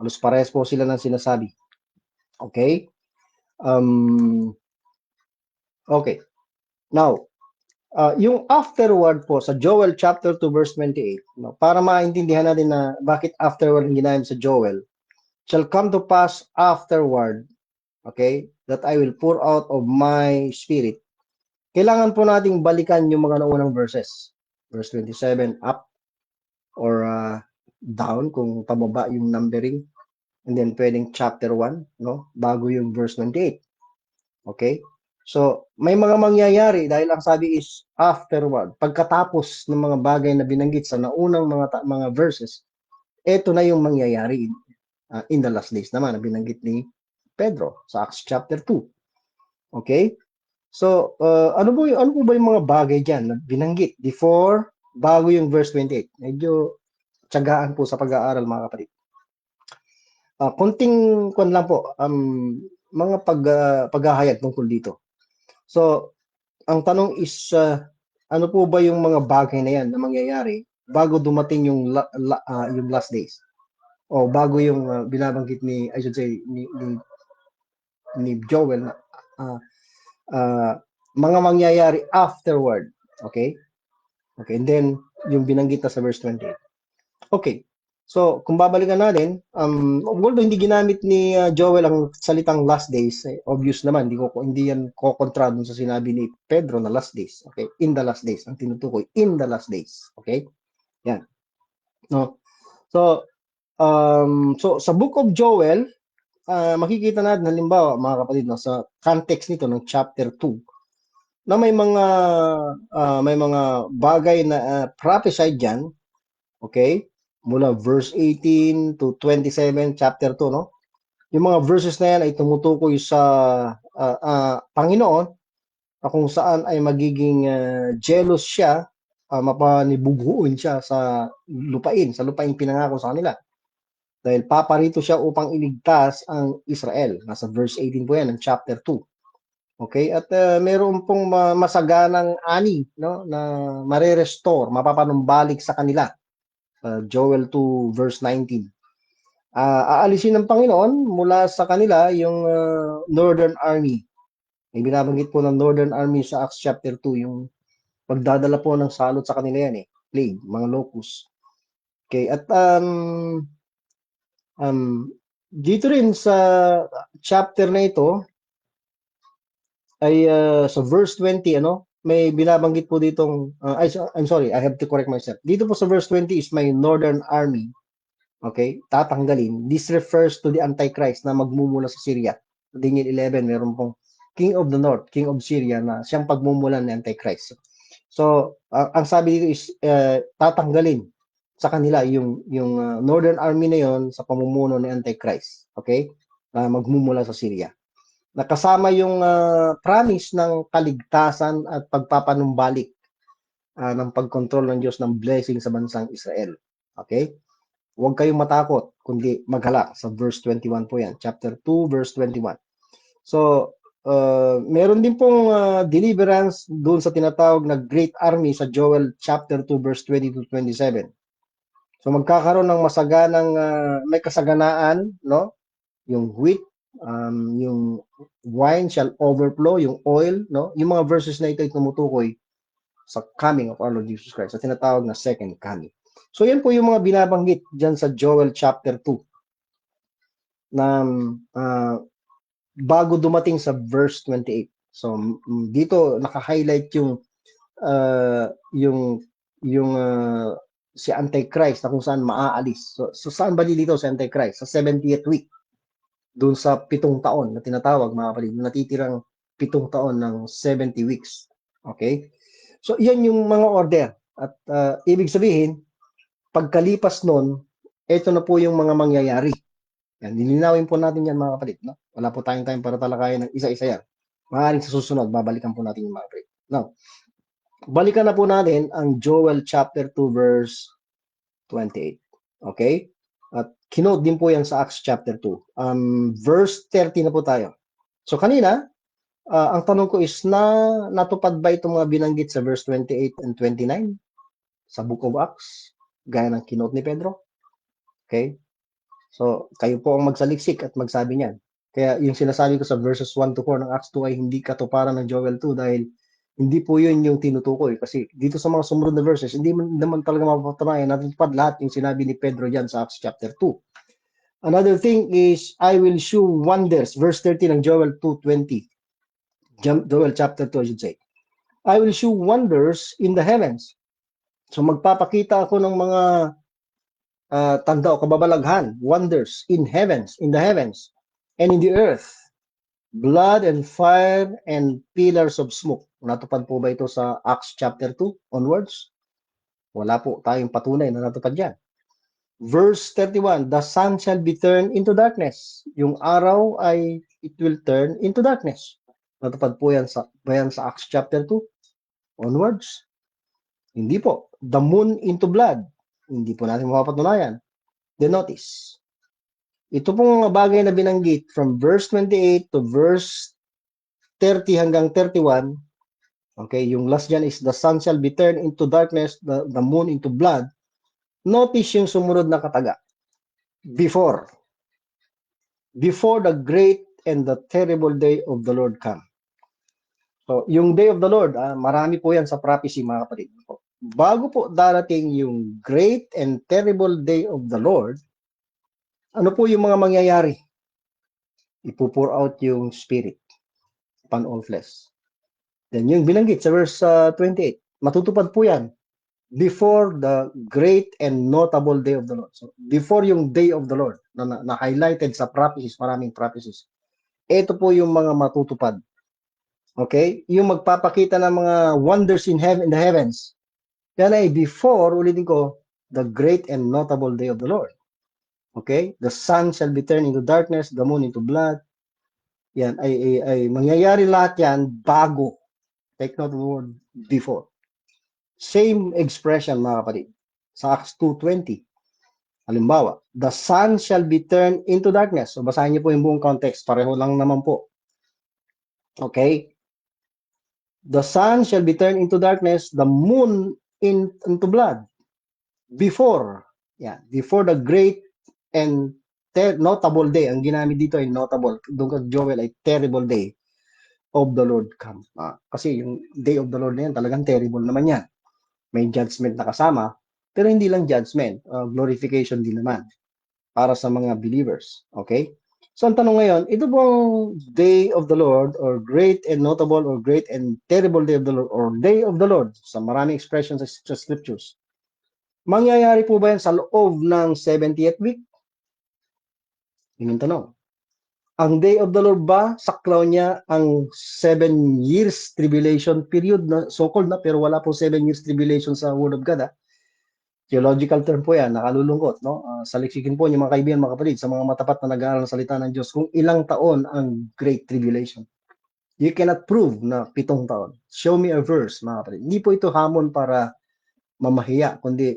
Halos parehas po sila ng sinasabi. Okay? Okay. Now, yung afterward po sa Joel chapter 2 verse 28, no, para maintindihan natin na bakit afterward ang ginamit sa Joel, shall come to pass afterward, okay, that I will pour out of my spirit. Kailangan po nating balikan yung mga naunang verses. Verse 27 up or down kung pababa yung numbering. And then pwedeng chapter 1, no? Bago yung verse 28. Okay? So, may mga mangyayari dahil ang sabi is afterward. Pagkatapos ng mga bagay na binanggit sa naunang mga verses, Ito na yung mangyayari in the last days naman na binanggit ni Pedro sa Acts chapter 2. Okay? So, ano po ba yung mga bagay diyan na binanggit before bago yung verse 28? Medyo tiyagaan po sa pag-aaral mga kapatid. Konting kwan lang po, mga paghahayag tungkol dito. So, ang tanong is, ano po ba yung mga bagay na yan na mangyayari bago dumating yung last days? O bago yung binabanggit ni, I should say, ni Joel na mga mangyayari afterward. Okay? Okay, and then yung binanggit na sa verse 28. Okay. So, kung babalikan natin, although hindi ginamit ni Joel ang salitang last days, obvious naman, hindi yan kokontra dun sa sinabi ni Pedro na last days. Okay? In the last days. Ang tinutukoy, in the last days. Okay? Yan. No? So, sa book of Joel, makikita natin, halimbawa, mga kapatid, no, sa context nito ng chapter 2, na may mga bagay na prophesied diyan, okay? Mula verse 18 to 27, chapter 2, no? Yung mga verses na yan ay tumutukoy sa Panginoon na kung saan ay magiging jealous siya, mapanibubuin siya sa lupain pinangako sa kanila. Dahil paparito siya upang iligtas ang Israel. Nasa verse 18 po yan ng chapter 2. Okay? At meron pong masaganang ani, no, na mare-restore, mapapanumbalik sa kanila. Joel 2 verse 19. Aalisin ng Panginoon mula sa kanila yung Northern Army. May binabanggit po ng Northern Army sa Acts chapter 2, yung pagdadala po ng salot sa kanila yan plague, mga locust. Okay, at dito rin sa chapter na ito ay sa verse 20, may binabanggit po ditong I'm sorry, I have to correct myself. Dito po sa verse 20 is may Northern Army. Okay? Tatanggalin. This refers to the Antichrist na magmumula sa Syria. Daniel 11, meron pong King of the North, King of Syria na siyang pagmumulan ng Antichrist. So, ang sabi dito is tatanggalin sa kanila yung Northern Army na yon sa pamumuno ni Antichrist. Okay? Magmumula sa Syria. Nakasama yung promise ng kaligtasan at pagpapanumbalik ng pagkontrol ng Diyos ng blessing sa bansang Israel. Okay? Huwag kayong matakot, kundi maghala. Sa verse 21 po yan. Chapter 2, verse 21. So, meron din pong deliverance doon sa tinatawag na Great Army sa Joel chapter 2, verse 20 to 27. So, magkakaroon ng may kasaganaan, no? Yung wheat, yung wine shall overflow, yung oil, no? Yung mga verses na ito ay tumutukoy sa coming of our Lord Jesus Christ, sa tinatawag na second coming. So, yan po yung mga binabanggit dyan sa Joel chapter 2 na bago dumating sa verse 28. So, dito naka-highlight yung si Antichrist na kung saan maaalis. So saan ba dito si Antichrist? Sa 70th week. Doon sa 7 taon na tinatawag, mga kapatid, natitirang 7 taon ng 70 weeks. Okay? So, yan yung mga order. At ibig sabihin, pagkalipas nun, ito na po yung mga mangyayari. Yan, nilinawin po natin yan, mga kapatid. No? Wala po tayong time para talakayan ng isa-isa yan. Maaaring sa susunod, babalikan po natin yung mga kapatid. Now, balikan na po natin ang Joel chapter 2 verse 28. Okay? At kinote din po yan sa Acts chapter 2. Verse 30 na po tayo. So kanina, ang tanong ko is natupad ba itong mga binanggit sa verse 28 and 29 sa Book of Acts? Gaya ng kinote ni Pedro? Okay? So, kayo po ang magsaliksik at magsabi niyan. Kaya yung sinasabi ko sa verses 1 to 4 ng Acts 2 ay hindi katuparan ng Joel 2 dahil hindi po yun yung tinutukoy. Kasi dito sa mga sumunod na verses, hindi naman talaga mapapatunayan natutupad lahat yung sinabi ni Pedro dyan sa Acts chapter 2. Another thing is, I will show wonders. Verse 30 ng Joel 2:20. Joel chapter 2, I should say. I will show wonders in the heavens. So magpapakita ako ng mga tanda o kababalaghan, wonders in the heavens, and in the earth, blood and fire and pillars of smoke. Natupad po ba ito sa Acts chapter 2 onwards? Wala po tayong patunay na natupad yan. Verse 31, the sun shall be turned into darkness. Yung araw ay it will turn into darkness. Natupad po yan sa Acts chapter 2 onwards. Hindi po. The moon into blood. Hindi po natin mapapatunayan. Then notice, ito pong mga bagay na binanggit from verse 28 to verse 30 hanggang 31. Okay, yung last dyan is the sun shall be turned into darkness, the moon into blood. Notice yung sumunod na kataga. Before the great and the terrible day of the Lord come. So, yung day of the Lord, marami po yan sa prophecy, mga kapatid. Bago po darating yung great and terrible day of the Lord, ano po yung mga mangyayari? Ipo-pour out yung Spirit upon all flesh. Then yung binanggit sa verse 28, matutupad po yan before the great and notable day of the Lord. So, before yung day of the Lord, na highlighted sa prophecies, maraming prophecies. Ito po yung mga matutupad. Okay? Yung magpapakita ng mga wonders in the heavens. Yan ay before, ulitin ko, the great and notable day of the Lord. Okay? The sun shall be turned into darkness, the moon into blood. Yan, ay mangyayari lahat yan bago. Take note of the word before. Same expression, mga kapatid. Sa Acts 2:20. Halimbawa, the sun shall be turned into darkness. So, basahin niyo po yung buong context. Pareho lang naman po. Okay? The sun shall be turned into darkness, the moon into blood. Before the great and notable day. Ang ginamit dito ay notable. Doon kay Joel ay terrible day of the Lord come. Kasi yung day of the Lord na yan, talagang terrible naman yan. May judgment na kasama, pero hindi lang judgment, glorification din naman para sa mga believers. Okay? So, ang tanong ngayon, ito bang day of the Lord or great and notable or great and terrible day of the Lord or day of the Lord sa maraming expressions sa scriptures, mangyayari po ba yan sa loob ng 70th week? Yun yung tanong. Ang day of the Lord ba, saklaw niya ang 7 years tribulation period na so-called na, pero wala po 7 years tribulation sa Word of God. Theological term po yan, nakalulungkot. No? Saliksikin po niyo mga kaibigan, mga kapatid, sa mga matapat na nag-aaral ng salita ng Diyos, kung ilang taon ang Great Tribulation. You cannot prove na 7 taon. Show me a verse, mga kapatid. Hindi po ito hamon para mamahiya, kundi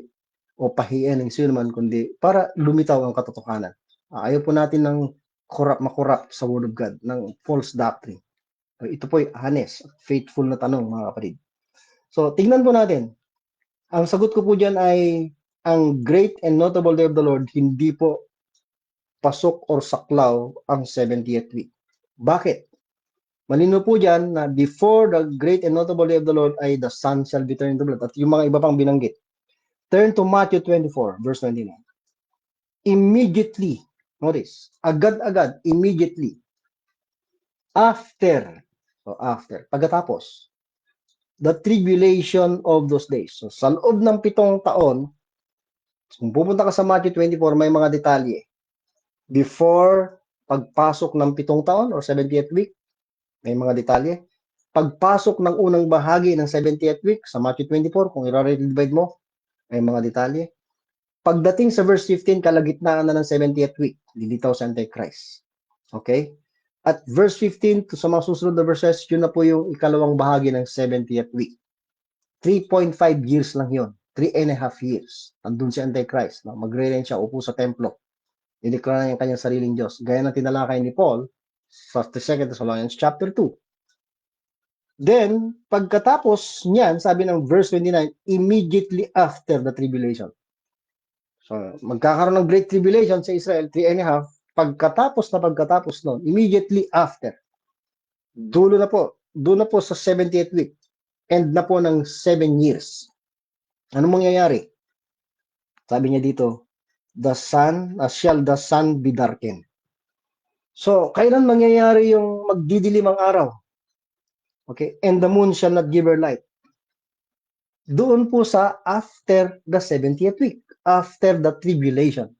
o pahiyan ng sino man, kundi para lumitaw ang katotohanan. Ayaw po natin ng makurap sa Word of God, ng false doctrine. Ito po ay honest, faithful na tanong, mga kapatid. So, tingnan po natin. Ang sagot ko po dyan ay ang great and notable day of the Lord, hindi po pasok or saklaw ang 70th week. Bakit? Malino po dyan na before the great and notable day of the Lord ay the sun shall be turned into blood. At yung mga iba pang binanggit. Turn to Matthew 24, verse 29. Immediately, notice, agad-agad, immediately, after, pagkatapos, the tribulation of those days. So, sa loob ng 7 taon, kung pupunta ka sa Matthew 24, may mga detalye. Before pagpasok ng 7 taon or 70th week, may mga detalye. Pagpasok ng unang bahagi ng 70th week sa Matthew 24, kung i-divide mo, may mga detalye. Pagdating sa verse 15, kalagitnaan na ng 70th week, lilitaw sa Antichrist. Okay? At verse 15 to sa mga susunod na verses, yun na po yung ikalawang bahagi ng 70th week. 3.5 years lang yun. 3.5 years. Andun si Antichrist. No? Magre-reign siya, upo sa templo. Dineklara niya ang kanyang sariling Diyos. Gaya ng tinalakay ni Paul sa 2 Thessalonians chapter 2. Then, pagkatapos niyan, sabi ng verse 29, immediately after the tribulation. So, magkakaroon ng great tribulation sa Israel, 3.5, pagkatapos nun, immediately after, doon na po sa 70th week, end na po ng 7 years. Ano mangyayari? Sabi niya dito, shall the sun be darkened. So, kailan mangyayari yung magdidilim ang araw? Okay, and the moon shall not give her light. Doon po sa after the 70th week, after the tribulation.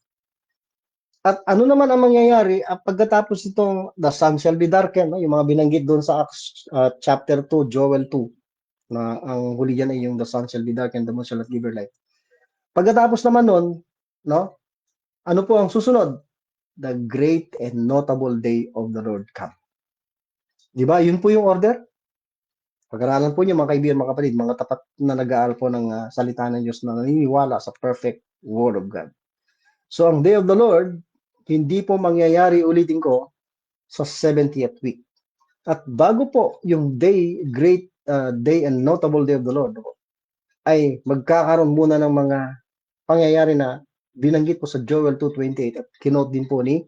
At ano naman ang mangyayari pagkatapos itong the sun shall be darkened, no? Yung mga binanggit doon sa Acts chapter 2, Joel 2, na ang huli diyan ay yung the sun shall be darkened, the moon shall not give her light. Pagkatapos naman nun, no? Ano po ang susunod? The great and notable day of the Lord come. Di ba? Yun po yung order. Pag-aralan po niyo mga kaibigan, mga kapatid, mga tapat na nag-aaral po ng salita ng Diyos na naniniwala sa perfect Word of God. So ang day of the Lord, hindi po mangyayari, ulitin ko, sa 70th week. At bago po yung great day and notable day of the Lord, ay magkakaroon muna ng mga pangyayari na binanggit po sa Joel 2:28 at kinote din po ni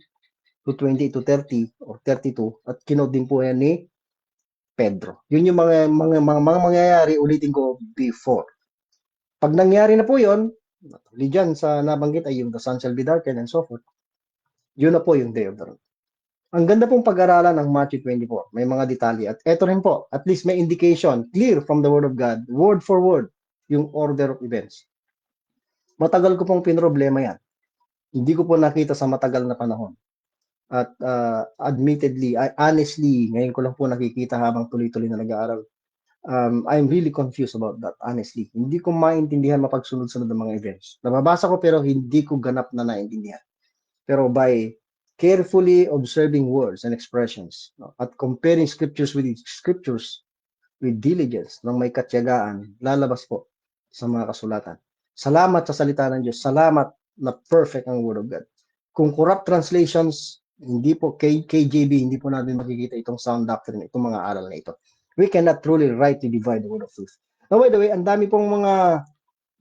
2:28 to 30 or 32 at kinote din po yan ni Pedro. Yun yung mga mangyayari, ulitin ko, before. Pag nangyari na po yun, diyan sa nabanggit ay yung the sun shall be darkened and so forth, yun na po yung day of the Lord. Ang ganda pong pag-aralan ng Matthew 24. May mga detalye. At eto rin po, at least may indication, clear from the Word of God, word for word, yung order of events. Matagal ko pong pinroblema yan. Hindi ko po nakita sa matagal na panahon. At admittedly, honestly, ngayon ko lang po nakikita habang tuloy-tuloy na nag-aaral. I'm really confused about that, honestly. Hindi ko maintindihan mapagsunod-sunod ng mga events. Nababasa ko pero hindi ko ganap na naintindihan. Pero by carefully observing words and expressions, no, at comparing scriptures with diligence, ng may katyagaan, lalabas po sa mga kasulatan. Salamat sa salita ng Diyos. Salamat na perfect ang Word of God. Kung corrupt translations, hindi po KJV, hindi po natin makikita itong sound doctrine, itong mga aral na ito. We cannot truly rightly divide the word of truth. Now, by the way, ang dami pong mga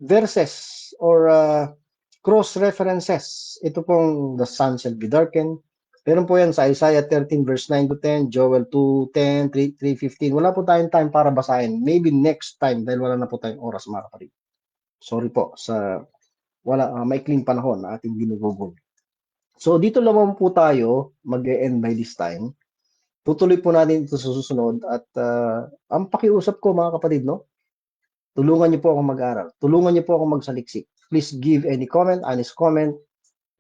verses or cross-references. Ito pong the sun shall be darkened. Meron po yan sa Isaiah 13 verse 9 to 10, Joel 2:10, 3:15. Wala po tayong time para basahin. Maybe next time dahil wala na po tayong oras, mga kapatid. Sorry po sa maikling panahon na ating ginugugol. So dito lamang po tayo mag-e-end by this time. Tutuloy po natin ito sa susunod at ang pakiusap ko mga kapatid, no? Tulungan niyo po akong mag-aral. Tulungan niyo po akong magsaliksik. Please give any comment, honest comment.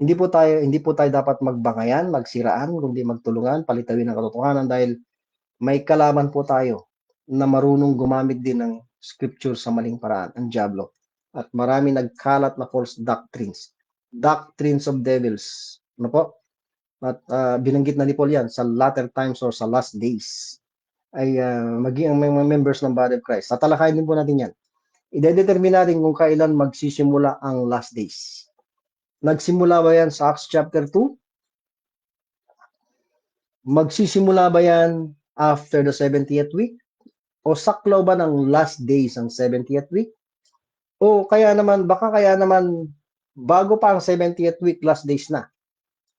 Hindi po tayo dapat magbangayan, magsiraan, kundi magtulungan, palitawin ang katotohanan dahil may kalaban po tayo na marunong gumamit din ng scripture sa maling paraan, ang diablo. At marami nagkalat na false doctrines of devils. Ano po? At binanggit na ni Paul yan sa latter times or sa last days ay maging ang mga members ng body of Christ. Tatalakayin din po natin yan. Ide-determine natin kung kailan magsisimula ang last days. Nagsimula ba yan sa Acts chapter 2? Magsisimula ba yan after the 70th week? O saklaw ba ng last days ang 70th week? O baka kaya naman bago pa ang 70th week, last days na.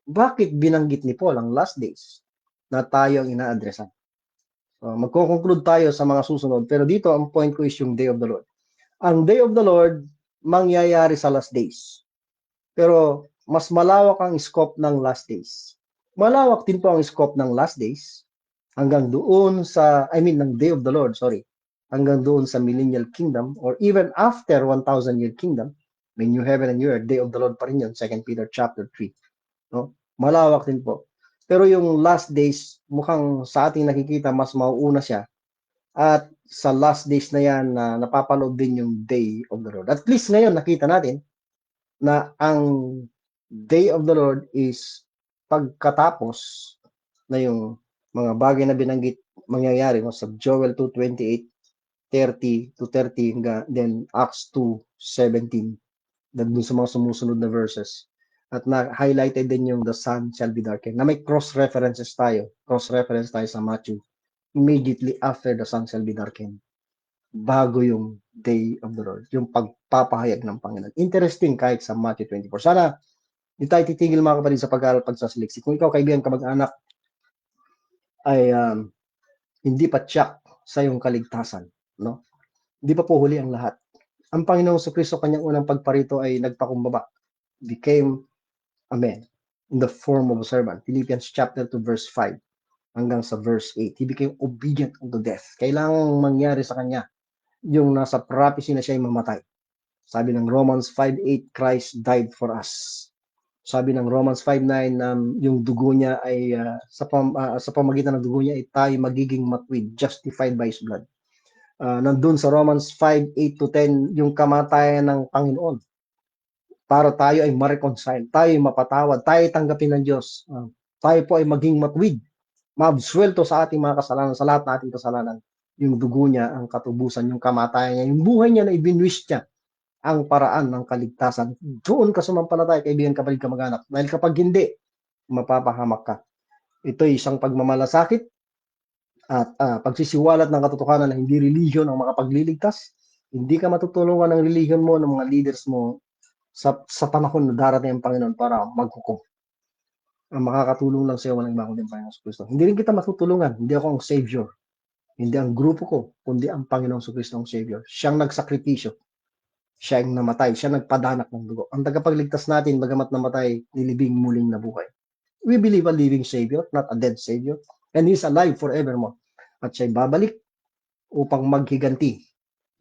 Bakit binanggit ni Paul ang last days na tayo ang ina-addressan? So, magko-conclude tayo sa mga susunod. Pero dito, ang point ko is yung day of the Lord. Ang day of the Lord, mangyayari sa last days. Pero mas malawak ang scope ng last days. Malawak din po ang scope ng last days hanggang doon ng day of the Lord, hanggang doon sa millennial kingdom or even after 1,000-year kingdom, may new heaven and new earth, day of the Lord pa rin yun, 2 Peter chapter 3. No? Malawak din po. Pero yung last days, mukhang sa ating nakikita, mas mauuna siya. At sa last days na yan, napapanood din yung day of the Lord. At least ngayon, nakita natin na ang day of the Lord is pagkatapos na yung mga bagay na binanggit mangyayari sa Joel 2:28, 30 to 30, then Acts 2:17, dun sa mga sumusunod na verses. At na-highlighted din yung the sun shall be darkened, na may cross-reference tayo sa Matthew, immediately after the sun shall be darkened, bago yung day of the Lord, yung pagpapahayag ng Panginoon. Interesting kahit sa Matthew 24. Sana di tayo titigil mga kapatid sa pag-aaral pagsasaliksik. Kung ikaw, kaibigan, kamag-anak, ay hindi pa tiyak sa iyong kaligtasan, no? Hindi pa po huli ang lahat. Ang Panginoong Kristo, kanyang unang pagparito ay nagpakumbaba, became a man in the form of a servant. Philippians chapter 2 verse 5 hanggang sa verse 8. He became obedient unto death. Kailangang mangyari sa kanya yung nasa prophecy na siya ay mamatay. Sabi ng Romans 5:8, Christ died for us. Sabi ng Romans 5:9, yung dugo niya ay sa pamagitan ng dugo niya ay tayo magiging matwid, justified by His blood. Nandun sa Romans 5:8 to 10, yung kamatayan ng Panginoon para tayo ay ma-reconcile, tayo ay mapatawad, tayo ay tanggapin ng Diyos. Tayo po ay maging matuwid, maabsuelto sa ating mga kasalanan, sa lahat ng ating kasalanan. Yung dugo niya, ang katubusan, yung kamatayan niya, yung buhay niya na ibinwish niya, ang paraan ng kaligtasan. Doon ka sumampalataya, kaibigan, kapatid, kamag-anak. Dahil kapag hindi, mapapahamak ka. Ito ay isang pagmamalasakit at pagsisiwalat ng katotohanan na hindi religion ang makapagliligtas. Hindi ka matutulungan ng religion mo, ng mga leaders mo sa panahon na darating ang Panginoon para maghukom. Ang makakatulong lang sa iyo walang iba kundi ang Panginoon Kristo. Hindi rin kita matutulungan. Hindi ako ang Savior. Hindi ang grupo ko, kundi ang Panginoong Kristo ang Savior. Siyang nagsakripisyo. Siya ang namatay. Siya nagpadanak ng dugo. Ang tagapagligtas natin, bagamat namatay, nilibing muling nabuhay. We believe a living Savior, not a dead Savior. And He's alive forevermore. At siya'y babalik upang maghiganti.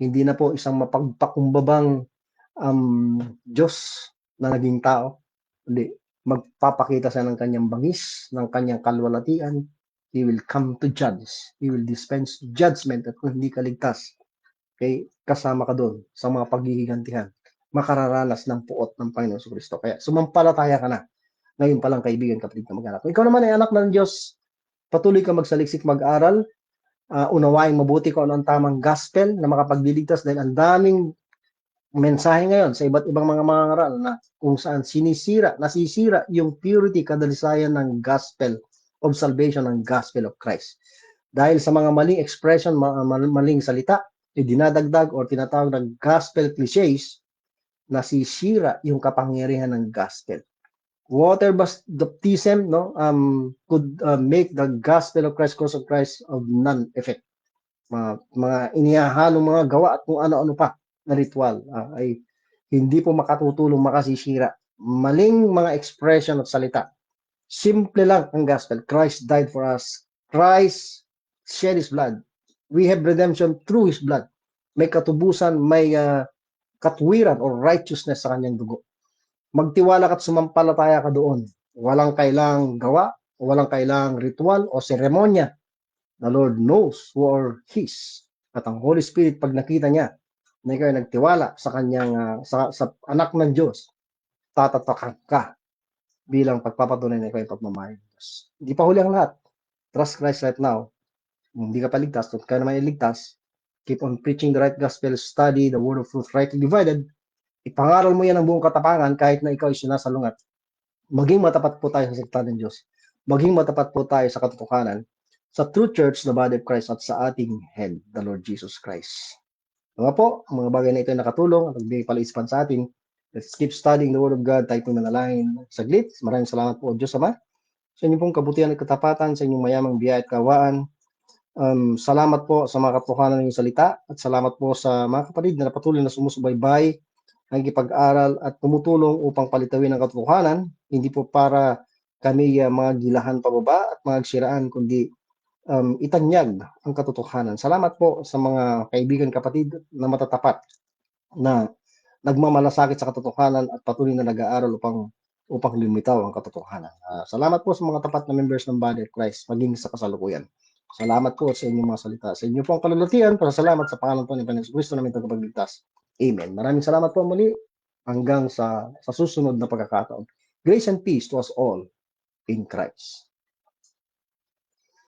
Hindi na po isang mapagpakumbabang Diyos na naging tao. Hindi. Magpapakita siya ng kanyang bangis, ng kanyang kalwalatian. He will come to judge. He will dispense judgment at kung hindi ka ligtas, okay, kasama ka doon sa mga paghihigantihan. Makararanas ng puot ng Panginoon Kristo. Kaya sumampalataya ka na. Ngayon pa lang, kaibigan, kapatid, kamag-anak. Ikaw naman ay anak ng Diyos. Patuloy ka magsaliksik, mag-aral. Unawain mabuti kung ano ang tamang gospel na makapagliligtas dahil ang daming mensahe ngayon sa iba't ibang mga mangaral na kung saan nasisira yung purity, kadalisayan ng gospel of salvation, ng gospel of Christ. Dahil sa mga maling expression, maling salita, dinadagdag o tinatawag ng gospel cliches, nasisira yung kapangyarihan ng gospel. Water baptism could make the gospel of Christ, cross of Christ, of none effect. Mga inihahalong mga gawa at kung ano-ano pa na ritual ay hindi po makatutulong, makasisira. Maling mga expression at salita. Simple lang ang gospel. Christ died for us. Christ shed His blood. We have redemption through His blood. May katubusan, may katwiran or righteousness sa kanyang dugo. Magtiwala ka at sumampalataya ka doon. Walang kailang gawa, walang kailang ritual o seremonya. The Lord knows who are His. At ang Holy Spirit, pag nakita niya na ikaw ay nagtiwala sa kanyang sa anak ng Diyos, tatatakan ka bilang pagpapatunay na ikaw ay pagmamahal ng Diyos. Hindi pa huli ang lahat. Trust Christ right now. Hindi ka paligtas, kung ka naman iligtas, keep on preaching the right gospel, study the word of truth rightly divided, ipangaral mo yan ng buong katapangan kahit na ikaw ay sinasalungat. Maging matapat po tayo sa salita ng Diyos. Maging matapat po tayo sa katotohanan, sa true church, the body of Christ, at sa ating head, the Lord Jesus Christ. Mga po, mga bagay na ito ay nakatulong at nagbigay palaisipan sa atin. Let's keep studying the Word of God. Tayo po manalangin saglit. Maraming salamat po, Diyos Ama, sa inyong pong kabutihan at katapatan, sa inyong mayamang biyaya at kawaan. Salamat po sa mga katotohanan ng inyong salita at salamat po sa mga kapatid na patuloy na sumusubaybay, nagkipag-aral at tumutulong upang palitawin ang katotohanan, hindi po para kami mga gilahan pababa at mga siraan, kundi itanyag ang katotohanan. Salamat po sa mga kaibigan, kapatid na matatapat na nagmamalasakit sa katotohanan at patuloy na nag-aaral upang lumitaw ang katotohanan. Salamat po sa mga tapat na members ng Body of Christ, maging sa kasalukuyan. Salamat po sa inyong mga salita. Sa inyo po ang kalulutian, para salamat sa pangalan po ni Panginoon Kristo namin tagapagligtas. Amen. Maraming salamat po muli hanggang sa susunod na pagkakataon. Grace and peace to us all in Christ.